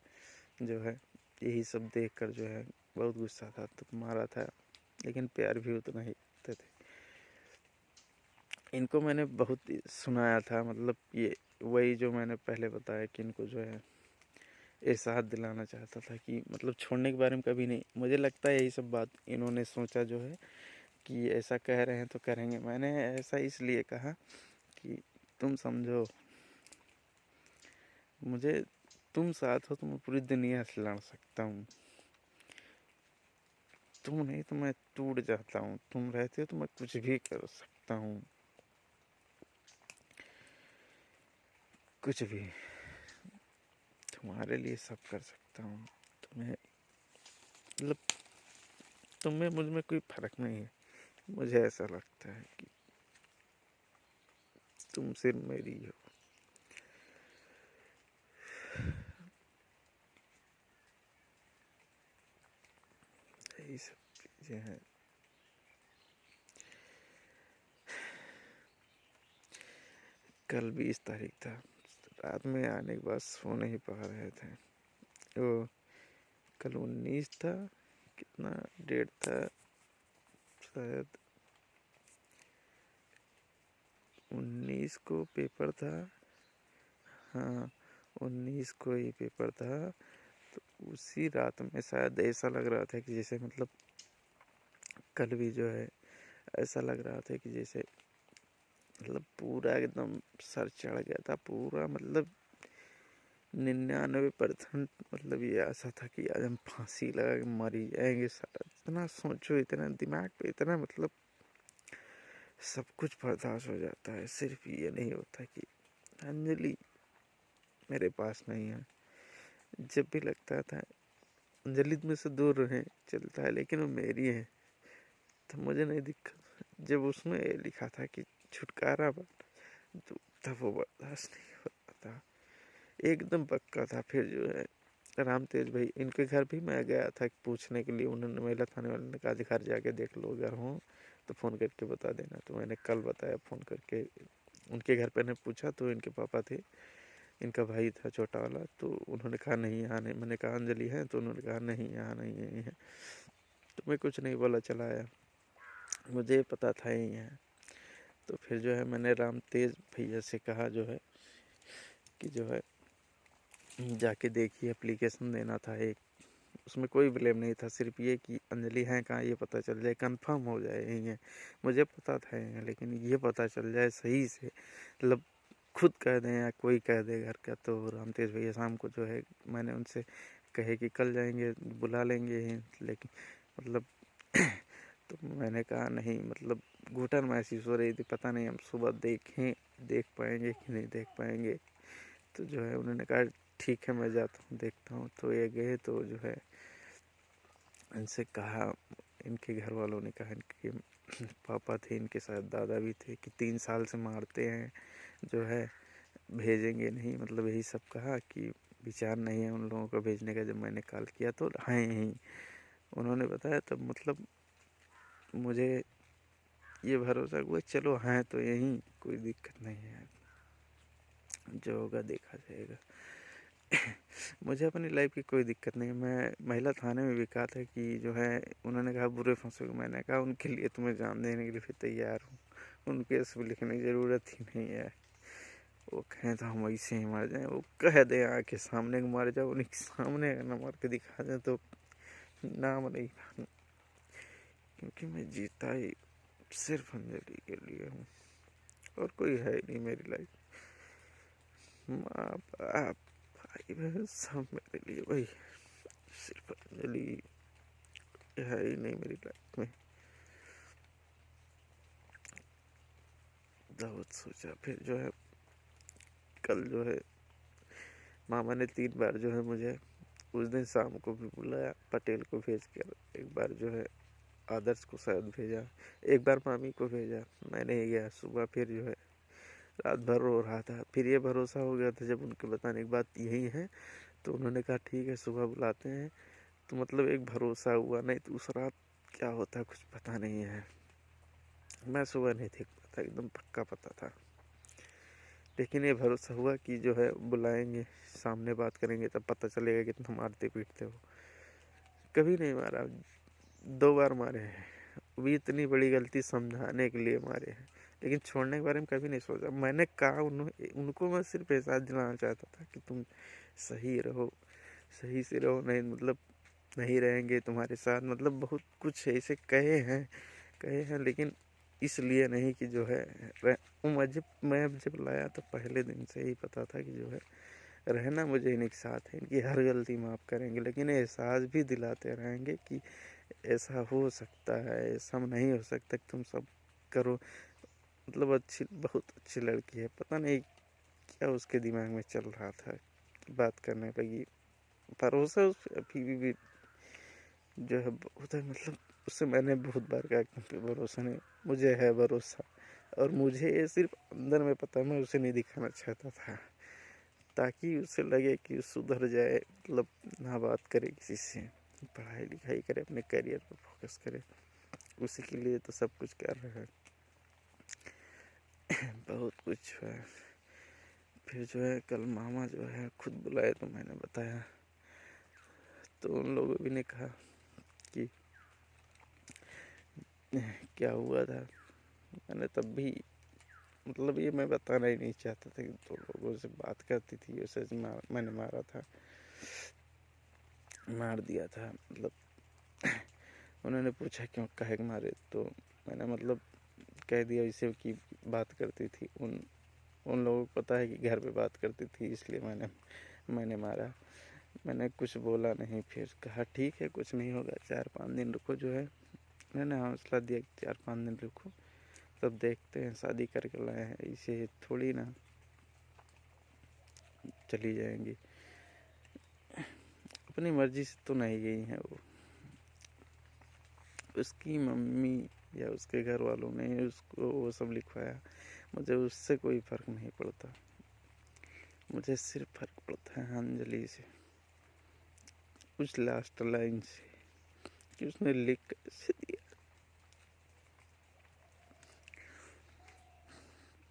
जो है। यही सब देख कर जो है बहुत गुस्सा था तो मारा था, लेकिन प्यार भी उतना ही करते थे। इनको मैंने बहुत सुनाया था, मतलब ये वही जो मैंने पहले बताया कि इनको जो है एहसास दिलाना चाहता था कि मतलब छोड़ने के बारे में कभी नहीं। मुझे लगता है यही सब बात इन्होंने सोचा जो है कि ऐसा कह रहे हैं तो करेंगे। मैंने ऐसा इसलिए कहा कि तुम समझो, मुझे तुम साथ हो तो मैं पूरी दुनिया से लड़ सकता हूँ। तुम नहीं तो मैं टूट जाता हूँ, तुम रहते हो तो मैं कुछ भी कर सकता हूँ, कुछ भी तुम्हारे लिए सब कर सकता हूँ। तुम्हें मतलब तुम्हें मुझ में कोई फर्क नहीं है। मुझे ऐसा लगता है कि तुम सिर्फ मेरी हो। यही सब चीजें हैं। कल 20 तारीख था, रात में आने के बाद सो नहीं पा रहे थे। वो कल 19 था, कितना डेट था, शायद 19 को पेपर था। हाँ, 19 को ही पेपर था। तो उसी रात में शायद ऐसा लग रहा था कि जैसे मतलब कल भी जो है ऐसा लग रहा था कि जैसे मतलब पूरा एकदम सर चढ़ गया था पूरा, मतलब 99% मतलब ये ऐसा था कि आज हम फांसी लगा के मर ही जाएंगे सारा। इतना सोचो, इतना दिमाग पे इतना मतलब सब कुछ बर्दाश्त हो जाता है, सिर्फ ये नहीं होता कि अंजलि मेरे पास नहीं है। जब भी लगता था अंजलि में से दूर रहे चलता है, लेकिन वो मेरी है तो मुझे नहीं दिक्कत। जब उसमें लिखा था कि छुटकारा बा, तो तब वो बर्दाश्त नहीं होता था, एकदम पक्का था। फिर जो है राम तेज भाई इनके घर भी मैं गया था पूछने के लिए। उन्होंने महिला थाने वाले ने कहा घर जाके देख लो, अगर हो तो फ़ोन करके बता देना। तो मैंने कल बताया फ़ोन करके उनके घर पे ने पूछा, तो इनके पापा थे, इनका भाई था छोटा वाला। तो उन्होंने कहा नहीं यहाँ नहीं। मैंने कहा अंजलि है, तो उन्होंने कहा नहीं यहाँ नहीं है, यही है। तो मैं कुछ नहीं बोला, चला आया, मुझे पता था यही है। तो फिर जो है मैंने राम तेज भैया से कहा जो है कि जो है जाके देखिए, एप्लीकेशन देना था एक। उसमें कोई ब्लेम नहीं था, सिर्फ ये कि अंजलि है कहाँ ये पता चल जाए, कंफर्म हो जाए यही है। मुझे पता था यही है, लेकिन ये पता चल जाए सही से, मतलब खुद कह दें या कोई कह दे घर का। तो रामतेज भैया शाम को जो है मैंने उनसे कहे कि कल जाएंगे, बुला लेंगे ही, लेकिन मतलब तो मैंने कहा नहीं, मतलब घुटन महसूस हो रही थी, पता नहीं हम सुबह देख पाएंगे कि नहीं देख पाएंगे। तो जो है उन्होंने कहा ठीक है मैं जाता हूँ देखता हूँ। तो ये गए, तो जो है इनसे कहा, इनके घर वालों ने कहा, इनके पापा थे, इनके साथ दादा भी थे, कि 3 साल से मारते हैं, जो है भेजेंगे नहीं, मतलब यही सब कहा कि विचार नहीं है उन लोगों को भेजने का। जब मैंने कॉल किया तो हैं यहीं, उन्होंने बताया, तब मतलब मुझे ये भरोसा हुआ चलो हैं तो यहीं, कोई दिक्कत नहीं है, जो होगा देखा जाएगा। मुझे अपनी लाइफ की कोई दिक्कत नहीं। मैं महिला थाने में भी कहा था कि जो है उन्होंने कहा बुरे फंसोगे, मैंने कहा उनके लिए तुम्हें जान देने के लिए फिर तैयार हूँ, उनके इसमें लिखने की ज़रूरत ही नहीं है। वो कहें तो हम ऐसे ही मर जाएं, वो कह दे आके सामने मर जाओ, उन्हीं के सामने न मर के दिखा दें तो नाम नहीं, क्योंकि मैं जीता ही सिर्फ अंजलि के लिए हूँ, और कोई है ही नहीं मेरी लाइफ। माँ बाप भाई बहन सब मेरे लिए, वही सिर्फ अंजलि है ही नहीं मेरी लाइफ में। बहुत सोचा, फिर जो है कल जो है मामा ने 3 बार जो है मुझे उस दिन शाम को भी बुलाया, पटेल को भेज कर, एक बार जो है आदर्श को शायद भेजा, एक बार मामी को भेजा, मैं नहीं गया। सुबह फिर जो है रात भर रो रहा था, फिर ये भरोसा हो गया था जब उनके बताने की बात यही है, तो उन्होंने कहा ठीक है सुबह बुलाते हैं। तो मतलब एक भरोसा हुआ, नहीं तो उस रात क्या होता कुछ पता नहीं है। मैं सुबह नहीं देख पाता, एकदम पक्का पता था, लेकिन ये भरोसा हुआ कि जो है बुलाएंगे, सामने बात करेंगे, तब पता चलेगा कितना मारते पीटते हो। कभी नहीं मारा, 2 बार मारे हैं, वो भी इतनी बड़ी गलती समझाने के लिए मारे हैं, लेकिन छोड़ने के बारे में कभी नहीं सोचा। मैंने कहा उनको मैं सिर्फ एहसास दिलाना चाहता था कि तुम सही रहो, सही से रहो, नहीं मतलब नहीं रहेंगे तुम्हारे साथ, मतलब बहुत कुछ ऐसे कहे हैं, लेकिन इसलिए नहीं कि जो है मैं जब लाया तो पहले दिन से ही पता था कि जो है रहना मुझे इन्हीं के साथ है, इनकी हर गलती माफ़ करेंगे, लेकिन एहसास भी दिलाते रहेंगे कि ऐसा हो सकता है, ऐसा नहीं हो सकता कि तुम सब करो। मतलब बहुत अच्छी लड़की है, पता नहीं क्या उसके दिमाग में चल रहा था कि बात करने लगी। भरोसा उस पे अभी भी जो है बहुत है। मतलब उससे मैंने बहुत बार कहा कि तुम पे भरोसा नहीं, मुझे है भरोसा। और मुझे ये सिर्फ अंदर में पता, मैं उसे नहीं दिखाना चाहता था ताकि उसे लगे कि सुधर जाए। मतलब ना बात करे किसी से, पढ़ाई लिखाई करे, अपने करियर पर फोकस करे। उसी के लिए तो सब कुछ कर रहा है। बहुत कुछ है। फिर जो है कल मामा जो है खुद बुलाए तो मैंने बताया, तो उन लोगों भी ने कहा कि क्या हुआ था। मैंने तब भी मतलब ये मैं बताना ही नहीं चाहता था कि दो लोगों से बात करती थी, उसे मैंने मारा था, मार दिया था। मतलब उन्होंने पूछा क्यों, काहे के मारे, तो मैंने मतलब कह दिया इसे कि बात करती थी। उन लोगों को पता है कि घर पे बात करती थी, इसलिए मैंने मारा। मैंने कुछ बोला नहीं। फिर कहा ठीक है, कुछ नहीं होगा, 4-5 दिन रुको जो है। मैंने हौसला दिया कि 4-5 दिन रुको, तब देखते हैं, शादी करके लाए हैं, इसे थोड़ी ना चली जाएंगी। अपनी मर्जी से तो नहीं गई हैं वो, उसकी मम्मी या उसके घर वालों ने उसको वो सब लिखवाया। मुझे उससे कोई फ़र्क नहीं पड़ता, मुझे सिर्फ फ़र्क पड़ता है अंजलि से, उस लास्ट लाइन से कि उसने लिख कैसे दिया,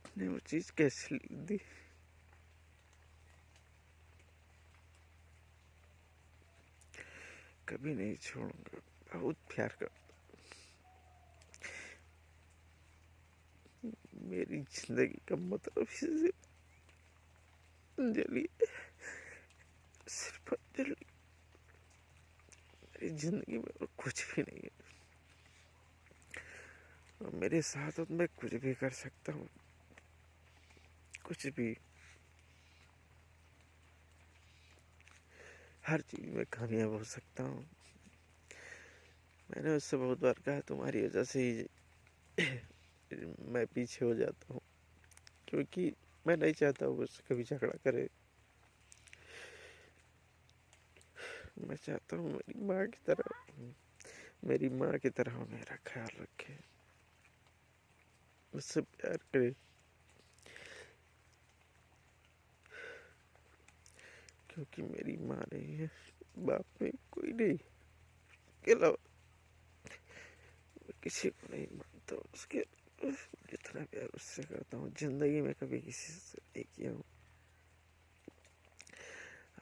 उसने वो चीज़ कैसे लिख दी। कभी नहीं छोड़ूंगा, बहुत प्यार कर। मेरी जिंदगी का मतलब सिर्फ अंजलि, सिर्फ अंजलि। मेरी जिंदगी में और कुछ भी नहीं है। और मेरे साथ मैं कुछ भी कर सकता हूँ, कुछ भी, हर चीज़ में कामयाब हो सकता हूँ। मैंने उससे बहुत बार कहा तुम्हारी वजह से ही मैं पीछे हो जाता हूँ, क्योंकि मैं नहीं चाहता वो उससे कभी झगड़ा करे। मैं चाहता हूँ मेरी माँ की तरह वो मेरा ख्याल रखे, मुझसे प्यार करे, क्योंकि मेरी माँ नहीं है, बाप में कोई नहीं के अलावा मैं किसी को नहीं मानता। उसके जितना प्यार उससे करता हूँ जिंदगी में कभी किसी से नहीं किया हूँ।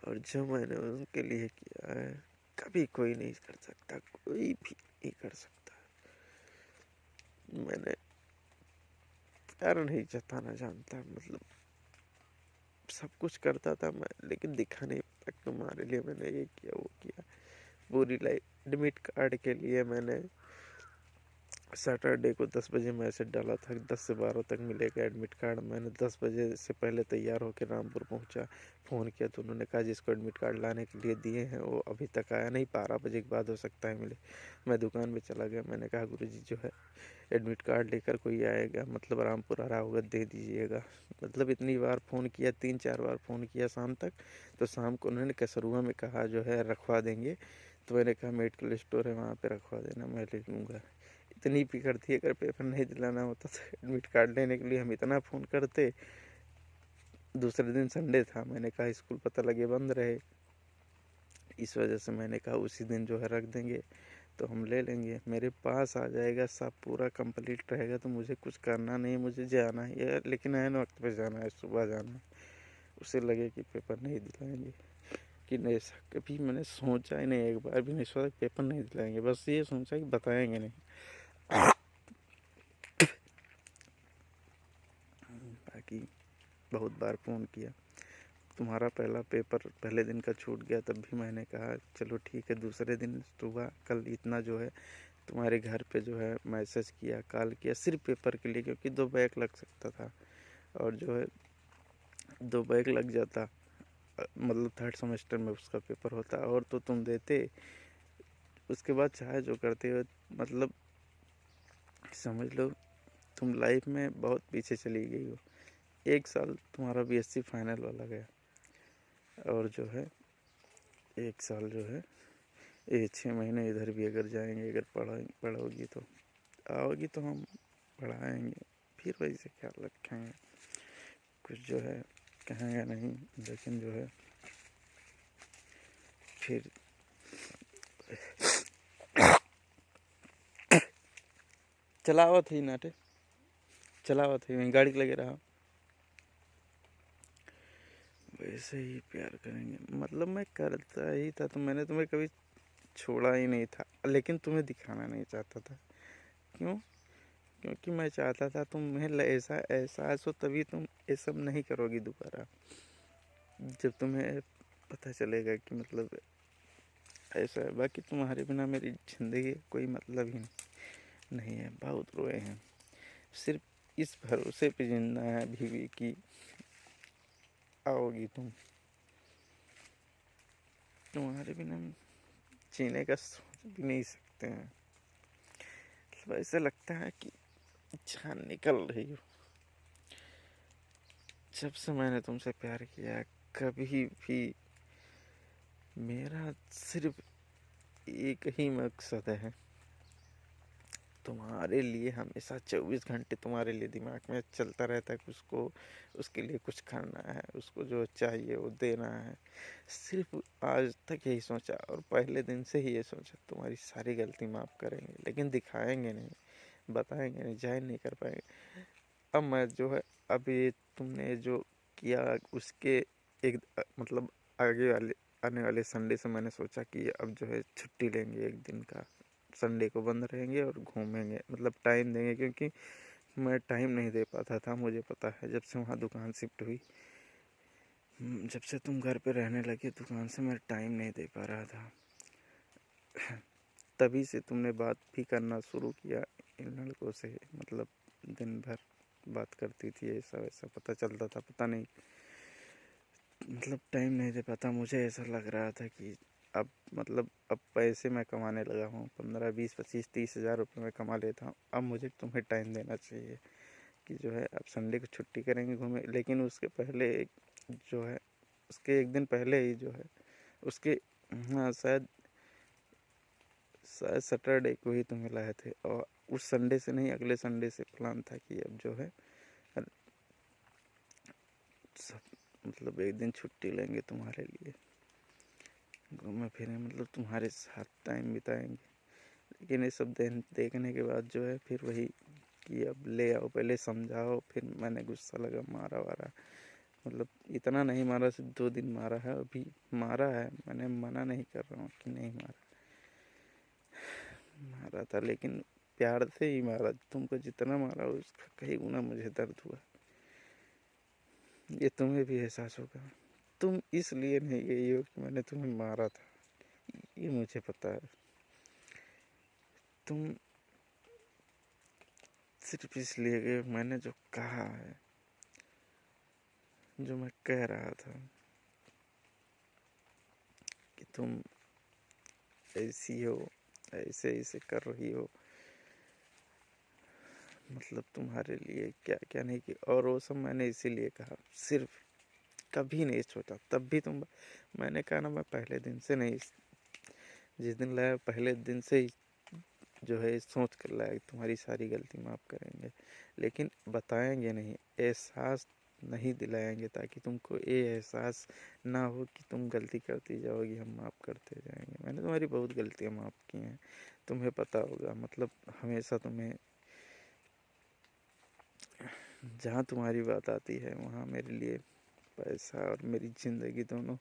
और जो मैंने उनके लिए किया है कभी कोई नहीं कर सकता, कोई भी नहीं कर सकता। मैंने प्यार नहीं जताना जानता, मतलब सब कुछ करता था मैं, लेकिन दिखा नहीं पाता। तुम्हारे लिए मैंने ये किया, वो किया, पूरी लाइफ। एडमिट कार्ड के लिए मैंने सैटरडे को 10 बजे मैसेज डाला था, 10 से 12 तक मिलेगा एडमिट कार्ड। मैंने 10 बजे से पहले तैयार होकर रामपुर पहुंचा, फ़ोन किया तो उन्होंने कहा जिसको एडमिट कार्ड लाने के लिए दिए हैं वो अभी तक आया नहीं, 12 बजे के बाद हो सकता है मिले। मैं दुकान में चला गया, मैंने कहा गुरुजी जो है एडमिट कार्ड लेकर कोई आएगा, मतलब रामपुर आ रहा होगा, दे दीजिएगा। मतलब इतनी बार फ़ोन किया, 3-4 बार फ़ोन किया शाम तक। तो शाम को उन्होंने कसरुआ में कहा जो है रखवा देंगे। तो मैंने कहा मेडिकल स्टोर है वहाँ पे रखवा देना, मैं ले लूँगा। इतनी फिक्र थी, अगर पेपर नहीं दिलाना होता तो एडमिट कार्ड लेने के लिए हम इतना फ़ोन करते। दूसरे दिन संडे था, मैंने कहा स्कूल पता लगे बंद रहे, इस वजह से मैंने कहा उसी दिन जो है रख देंगे तो हम ले लेंगे। मेरे पास आ जाएगा, सब पूरा कंप्लीट रहेगा, तो मुझे कुछ करना नहीं, मुझे जाना ही है, लेकिन ऐन वक्त पे जाना है, सुबह जाना है। उसे लगे कि पेपर नहीं दिलाएंगे, कि नहीं, ऐसा कभी मैंने सोचा ही नहीं, एक बार भी नहीं सोचा कि पेपर नहीं दिलाएंगे, बस ये सोचा कि बताएंगे नहीं। बाकी बहुत बार फ़ोन किया, तुम्हारा पहला पेपर पहले दिन का छूट गया, तब भी मैंने कहा चलो ठीक है, दूसरे दिन सुबह कल इतना जो है तुम्हारे घर पे जो है मैसेज किया, कॉल किया, सिर्फ पेपर के लिए, क्योंकि 2 बैग लग सकता था। और जो है 2 बैग लग जाता, मतलब 3rd सेमेस्टर में उसका पेपर होता, और तो तुम देते उसके बाद चाहे जो करते हो, मतलब समझ लो तुम लाइफ में बहुत पीछे चली गई हो। 1 साल तुम्हारा बीएससी फाइनल वाला गया, और जो है 1 साल जो है, ये 6 महीने इधर भी अगर जाएंगे, अगर पढ़ोगी तो आओगी तो हम पढ़ाएंगे, फिर वही से ख्याल रखेंगे। कुछ जो है कहेंगे नहीं, लेकिन जो है फिर चलावत ही नाटे, चलावत ही वहीं गाड़ी लगे रहा, वैसे ही प्यार करेंगे। मतलब मैं करता ही था, तो मैंने तुम्हें कभी छोड़ा ही नहीं था, लेकिन तुम्हें दिखाना नहीं चाहता था। क्यों? क्योंकि मैं चाहता था तुम्हें ऐसा एहसास हो, तभी तुम ये सब नहीं करोगी दोबारा। जब तुम्हें पता चलेगा कि मतलब ऐसा है। बाकी तुम्हारे बिना मेरी ज़िंदगी कोई मतलब ही नहीं है। बहुत रोए हैं, सिर्फ इस भरोसे पे जिंदा है अभी भी कि आओगी तुम। तुम्हारे बिना जीने का सोच भी नहीं सकते हैं। मतलब ऐसा लगता है कि जान निकल रही हो। जब से मैंने तुमसे प्यार किया, कभी भी मेरा सिर्फ एक ही मकसद है, तुम्हारे लिए। हमेशा 24 घंटे तुम्हारे लिए दिमाग में चलता रहता है कि उसको, उसके लिए कुछ करना है, उसको जो चाहिए वो देना है। सिर्फ आज तक यही सोचा, और पहले दिन से ही ये सोचा तुम्हारी सारी गलती माफ़ करेंगे, लेकिन दिखाएंगे नहीं, बताएंगे नहीं, जाहिर नहीं कर पाएंगे। अब मैं जो है, अभी तुमने जो किया उसके एक मतलब आगे वाले आने वाले संडे से मैंने सोचा कि अब जो है छुट्टी लेंगे एक दिन का, संडे को बंद रहेंगे और घूमेंगे, मतलब टाइम देंगे। क्योंकि मैं टाइम नहीं दे पाता था, मुझे पता है। जब से वहाँ दुकान शिफ्ट हुई, जब से तुम घर पे रहने लगे दुकान से, मैं टाइम नहीं दे पा रहा था। तभी से तुमने बात भी करना शुरू किया इन लड़कों से, मतलब दिन भर बात करती थी, ऐसा वैसा पता चलता था। पता नहीं, मतलब टाइम नहीं दे पाता। मुझे ऐसा लग रहा था कि अब मतलब अब पैसे मैं कमाने लगा हूँ, 15, 20, 25, 30 हज़ार रुपये मैं कमा लेता हूँ। अब मुझे तुम्हें टाइम देना चाहिए कि जो है अब संडे को छुट्टी करेंगे, घूमें। लेकिन उसके पहले जो है, उसके एक दिन पहले ही जो है, उसके, हाँ शायद सैटरडे को ही तुम्हें लाए थे, और उस संडे से नहीं, अगले संडे से प्लान था कि अब जो है सब, मतलब एक दिन छुट्टी लेंगे तुम्हारे लिए, घूमे फिरे, मतलब तुम्हारे साथ टाइम बिताएंगे। लेकिन ये सब देखने के बाद जो है फिर वही कि अब ले आओ, पहले समझाओ। फिर मैंने गुस्सा लगा, मारा वारा, मतलब इतना नहीं मारा, सिर्फ 2 दिन मारा है। अभी मारा है, मैंने मना नहीं कर रहा हूँ कि नहीं मारा, मारा था, लेकिन प्यार से ही मारा। तुमको जितना मारा उसका कहीं गुना मुझे दर्द हुआ। ये तुम्हें भी एहसास होगा। तुम इसलिए नहीं गई हो कि मैंने तुम्हें मारा था, ये मुझे पता है। तुम सिर्फ इसलिए गए, मैंने जो कहा है, जो मैं कह रहा था कि तुम ऐसी हो, ऐसे ऐसे कर रही हो, मतलब तुम्हारे लिए क्या क्या नहीं किया। और वो सब मैंने इसीलिए कहा, सिर्फ कभी नहीं सोचा। तब भी तुम, मैंने कहा ना, मैं पहले दिन से नहीं, जिस दिन लाया पहले दिन से ही जो है सोच कर लाया कि तुम्हारी सारी गलती माफ़ करेंगे, लेकिन बताएंगे नहीं, एहसास नहीं दिलाएंगे, ताकि तुमको ये एहसास ना हो कि तुम गलती करती जाओगी, हम माफ़ करते जाएंगे। मैंने तुम्हारी बहुत गलतियाँ माफ़ की हैं, तुम्हें पता होगा। मतलब हमेशा तुम्हें, जहाँ तुम्हारी बात आती है वहाँ मेरे लिए पैसा और मेरी ज़िंदगी दोनों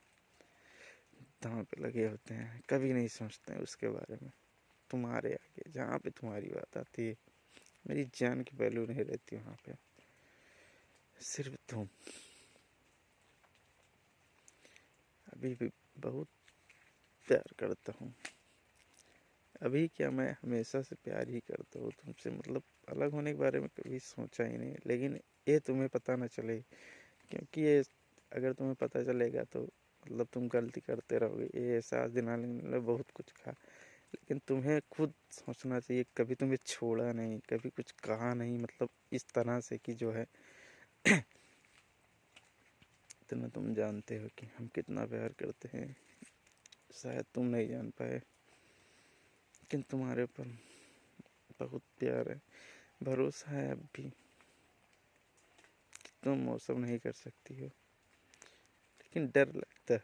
दांव पे लगे होते हैं। कभी नहीं सोचते हैं उसके बारे में। तुम्हारे आगे जहाँ पे तुम्हारी बात आती है, मेरी जान की वैल्यू नहीं रहती वहाँ पे, सिर्फ तुम। अभी भी बहुत प्यार करता हूँ। अभी क्या, मैं हमेशा से प्यार ही करता हूँ तुमसे। मतलब अलग होने के बारे में कभी सोचा ही नहीं, लेकिन ये तुम्हें पता ना चले, क्योंकि ये अगर तुम्हें पता चलेगा तो मतलब तुम गलती करते रहोगे। ये एहसास दिलाने में बहुत कुछ खा लेकिन तुम्हें खुद सोचना चाहिए, कभी तुम्हें छोड़ा नहीं, कभी कुछ कहा नहीं, मतलब इस तरह से कि जो है इतना तुम जानते हो कि हम कितना प्यार करते हैं। शायद तुम नहीं जान पाए, लेकिन तुम्हारे ऊपर बहुत प्यार है, भरोसा है अब भी कि तुम वो सब नहीं कर सकती हो, लेकिन डर लगता है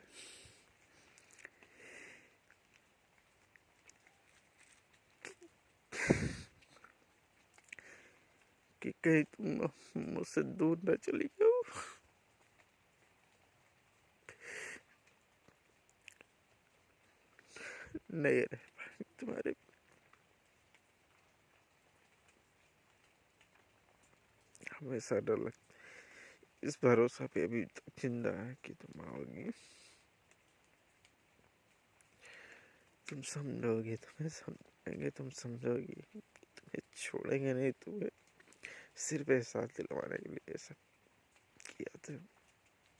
कि कहीं तुम मुझसे दूर न चली जाओ। नहीं रह पाएंगे तुम्हारे, हमेशा डर लगता है। इस भरोसा पे अभी तक जिंदा है कि तुम आओगी, तुम समझोगी, तुम्हें समझेंगे, तुम समझोगी, तुम्हें छोड़ेंगे नहीं, तुम्हें सिर्फ एहसास दिलवाने के लिए सब किया था,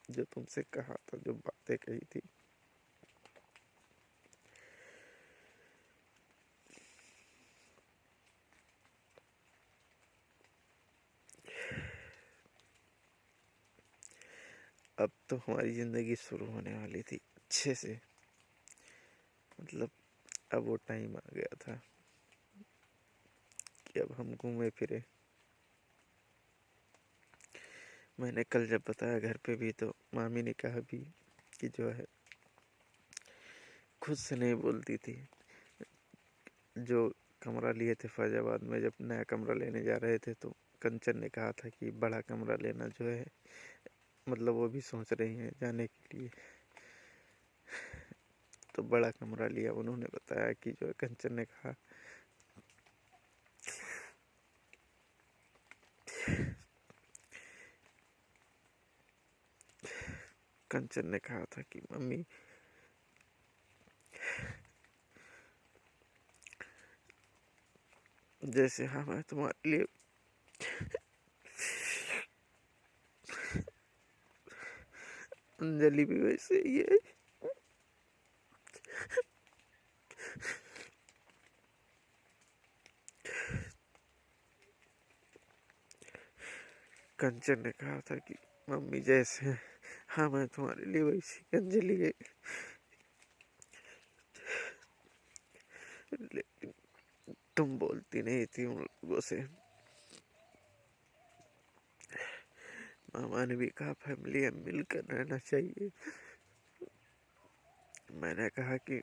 जो तुमसे कहा था, जो बातें कही थी। अब तो हमारी ज़िंदगी शुरू होने वाली थी अच्छे से, मतलब अब वो टाइम आ गया था कि अब हम घूमे फिरे। मैंने कल जब बताया घर पे भी, तो मामी ने कहा भी कि जो है खुद से नहीं बोलती थी। जो कमरा लिए थे फैजाबाद में, जब नया कमरा लेने जा रहे थे, तो कंचन ने कहा था कि बड़ा कमरा लेना जो है, मतलब वो भी सोच रही हैं जाने के लिए, तो बड़ा कमरा लिया। उन्होंने बताया कि जो है कंचन ने कहा कंचन ने कहा था कि मम्मी जैसे हाँ मैं तुम्हारे लिए अंजलि भी वैसे ही है। कंचन ने कहा था कि मम्मी जैसे हाँ मैं तुम्हारे लिए वैसी अंजलि है, लेकिन तुम बोलती नहीं थी उन लोगों से। मामा ने भी कहा फैमिली है, मिलकर रहना चाहिए। मैंने कहा कि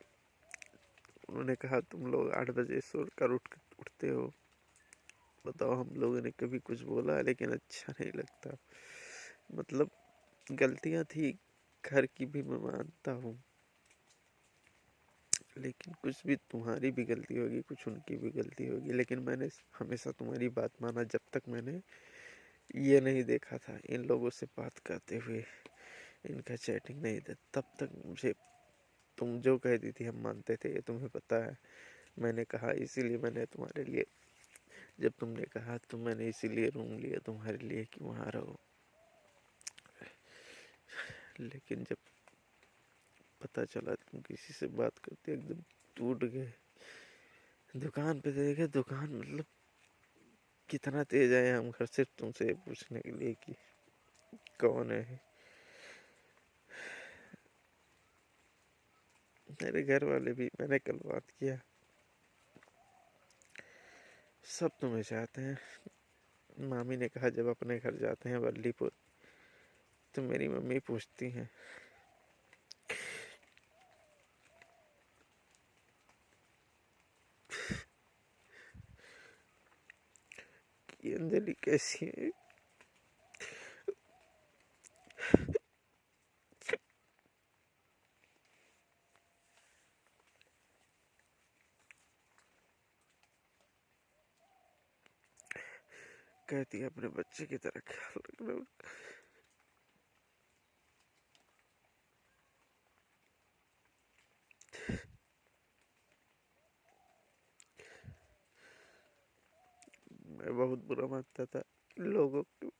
उन्होंने कहा तुम लोग 8 बजे सोकर उठते हो, बताओ हम लोगों ने कभी कुछ बोला, लेकिन अच्छा नहीं लगता। मतलब गलतियां थी घर की भी, मैं मानता हूँ, लेकिन कुछ भी तुम्हारी भी गलती होगी, कुछ उनकी भी गलती होगी, लेकिन मैंने हमेशा तुम्हारी बात माना। जब तक मैंने ये नहीं देखा था इन लोगों से बात करते हुए, इनका चैटिंग नहीं था, तब तक मुझे तुम जो कहती थी हम मानते थे, ये तुम्हें पता है। मैंने कहा इसीलिए मैंने तुम्हारे लिए, जब तुमने कहा तो मैंने इसीलिए रूम लिया तुम्हारे लिए कि वहाँ रहो। लेकिन जब पता चला तुम किसी से बात करते, एकदम टूट गए। दुकान पे देखे, दुकान मतलब कितना तेज आए हम घर, सिर्फ तुमसे पूछने के लिए कि कौन है। मेरे घर वाले भी, मैंने कल बात किया, सब तुम्हें चाहते हैं। मामी ने कहा जब अपने घर जाते हैं वल्लीपुर, तो मेरी मम्मी पूछती हैं कि अंजलि कैसी है। कहती है अपने बच्चे की तरह ख्याल रखना। मैं बहुत बुरा मानता था इन लोगों को,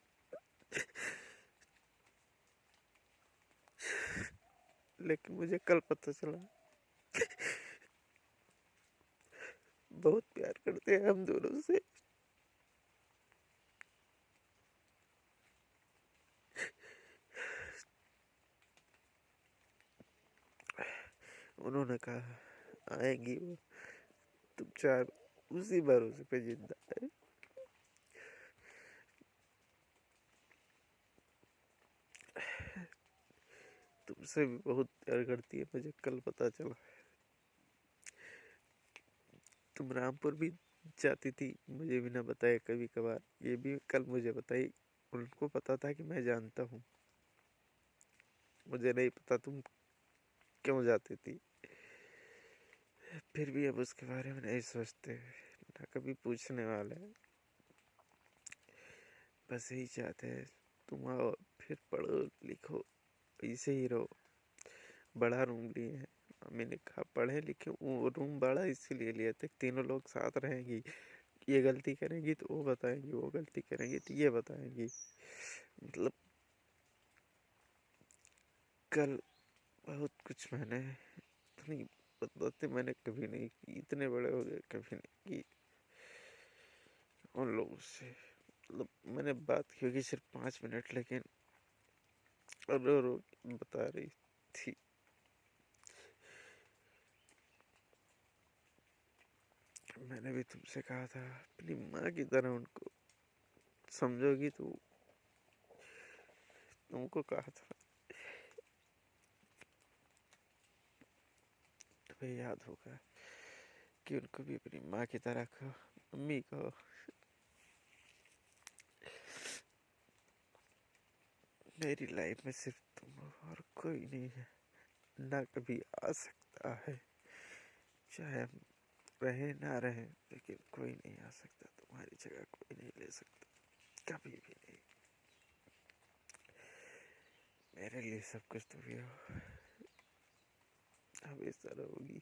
लेकिन मुझे कल पता चला बहुत प्यार करते हैं हम दोनों से। उन्होंने कहा आएगी वो, तुम चार उसी भरोसे पे जिंदा है। तुमसे भी बहुत प्यार करती है, मुझे कल पता चला। तुम रामपुर भी जाती थी मुझे भी ना बताए कभी कभार, ये भी कल मुझे बताई। उनको पता था कि मैं जानता हूँ, मुझे नहीं पता तुम क्यों जाती थी। फिर भी अब उसके बारे में नहीं सोचते, ना कभी पूछने वाले। बस यही चाहते हैं तुम आओ, फिर पढ़ो लिखो, ऐसे ही रहो। बड़ा रूम लिए हैं, मम्मी ने कहा पढ़े लिखे। वो रूम बड़ा इसीलिए लिया था, तीनों लोग साथ रहेंगी। ये गलती करेंगी तो वो बताएंगी, वो गलती करेंगी तो ये बताएंगी। मतलब कल बहुत कुछ मैंने, इतनी बातें मैंने कभी नहीं की, इतने बड़े हो गए कभी नहीं की उन लोगों से। मतलब मैंने बात की होगी सिर्फ 5 मिनट, लेकिन रो रो बता रही थी। मैंने भी तुमसे कहा था अपनी माँ की तरह उनको समझोगी तो, तुमको कहा था। तुम्हें याद होगा कि उनको भी अपनी माँ की तरह कहो, मम्मी कहो। मेरी लाइफ में सिर्फ तुम हो और कोई नहीं है, ना कभी आ सकता है। चाहे हम रहे ना रहे, लेकिन कोई नहीं आ सकता, तुम्हारी जगह कोई नहीं ले सकता, कभी भी नहीं। मेरे लिए सब कुछ तुम ही हो, हमेशा रहोगी।